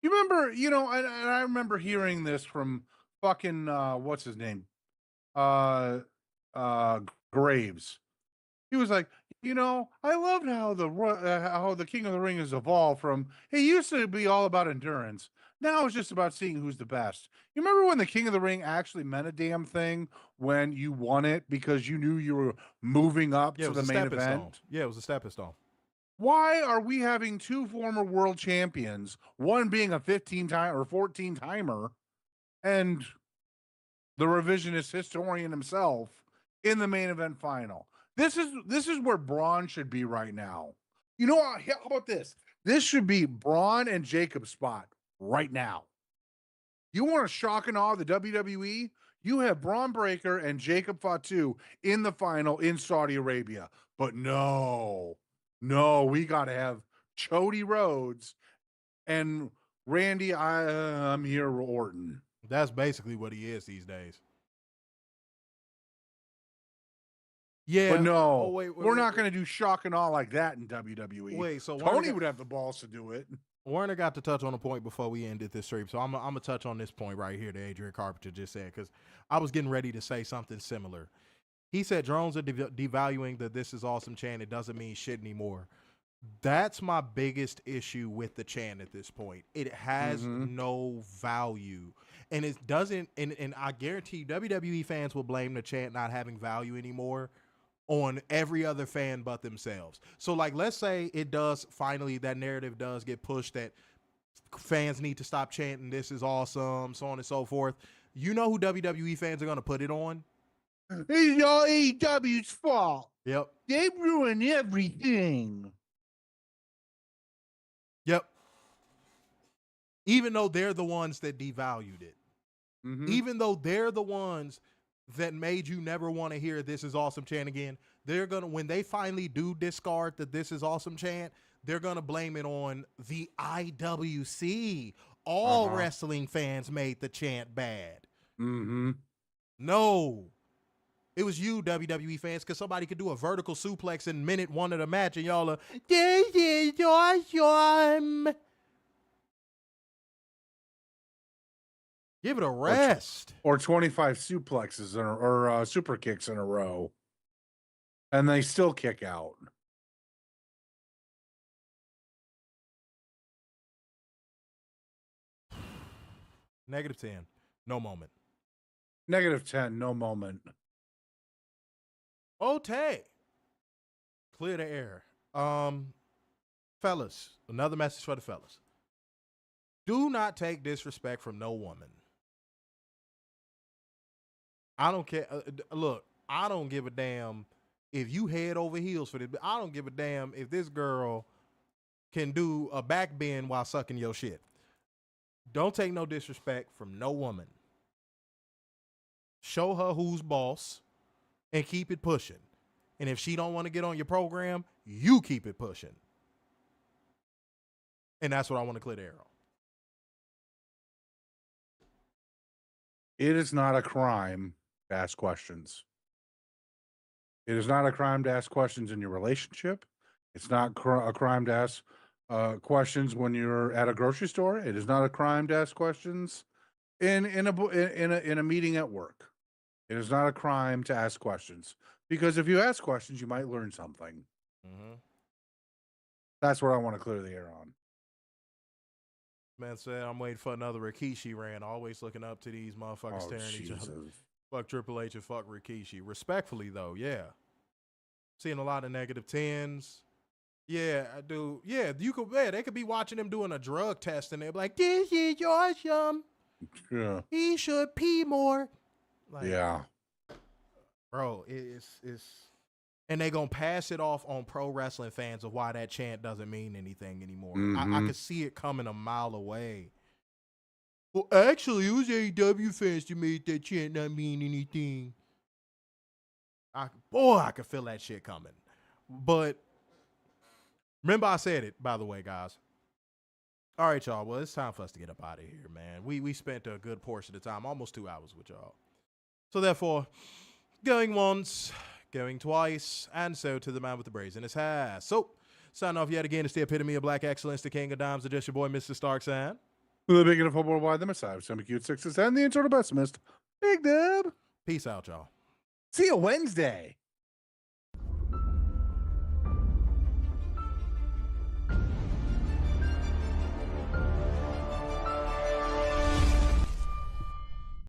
You remember, and I remember hearing this from fucking what's his name? Graves. He was like, I loved how the King of the Ring has evolved from it used to be all about endurance. Now it's just about seeing who's the best. You remember when the King of the Ring actually meant a damn thing when you won it because you knew you were moving up to the main event? Yeah, it was a stepping stone. Why are we having two former world champions, one being a 15-time or 14-timer, and the revisionist historian himself in the main event final? This is where Bron should be right now. You know what? How about this? This should be Bron and Jacob's spot right now. You want to shock and awe the WWE? You have Bron Breakker and Jacob Fatu in the final in Saudi Arabia. But no, we got to have Cody Rhodes and Randy I'm here Orton. That's basically what he is these days. Yeah. But no, Oh, wait, we're not going to do shock and awe like that in WWE. Wait, so Tony would have the balls to do it. Werner got to touch on a point before we ended this stream, so I'm gonna touch on this point right here that Adrian Carpenter just said, because I was getting ready to say something similar. He said drones are devaluing the "This Is Awesome" chant. It doesn't mean shit anymore. That's my biggest issue with the chant at this point. It has no value, and it doesn't. And I guarantee you, WWE fans will blame the chant not having value anymore on every other fan but themselves. So, like, let's say it does finally, that narrative does get pushed that fans need to stop chanting "This is awesome," so on and so forth. You know who WWE fans are going to put it on? It's all AEW's fault. Yep. They ruin everything. Yep. Even though they're the ones that devalued it. Even though they're the ones that made you never want to hear "This Is Awesome" chant again, they're going to, when they finally do discard the "This Is Awesome" chant, they're going to blame it on the IWC. All wrestling fans made the chant bad. No. It was you, WWE fans, because somebody could do a vertical suplex in minute 1 of the match, and y'all are, "This is awesome." Give it a rest. Or 25 suplexes or super kicks in a row. And they still kick out. -10. No moment. -10, no moment. Okay. Clear the air. Fellas, another message for the fellas. Do not take disrespect from no woman. I don't care. Look, I don't give a damn if you head over heels for this. I don't give a damn if this girl can do a back bend while sucking your shit. Don't take no disrespect from no woman. Show her who's boss and keep it pushing. And if she don't want to get on your program, you keep it pushing. And that's what I want to clear the air on. It is not a crime to ask questions. It is not a crime to ask questions in your relationship. It's not a crime to ask questions when you're at a grocery store. It is not a crime to ask questions in a meeting at work. It is not a crime to ask questions, because if you ask questions, you might learn something. That's what I want to clear the air on. Man said, I'm waiting for another Rikishi rant. Always looking up to these motherfuckers staring at each other. Fuck Triple H and fuck Rikishi. Respectfully, though, yeah. Seeing a lot of -10s. Yeah, I do. Yeah, you could. Yeah, they could be watching him doing a drug test, and they're like, "This is awesome. Yeah. He should pee more." Like, Yeah. bro, it's and they gonna pass it off on pro wrestling fans of why that chant doesn't mean anything anymore. I could see it coming a mile away. Well, actually, it was AEW fans that made that chant not mean anything. I could feel that shit coming. But remember, I said it, by the way, guys. All right, y'all. Well, it's time for us to get up out of here, man. We spent a good portion of the time, almost 2 hours with y'all. So therefore, going once, going twice, and so to the man with the braids in his hair. So, sign off yet again. It's the epitome of black excellence, the king of dimes, just your boy, Mr. Starksan. The big and football wide, the Messiah, some cute sixes, and the internal pessimist, Big Deb. Peace out, y'all. See you Wednesday.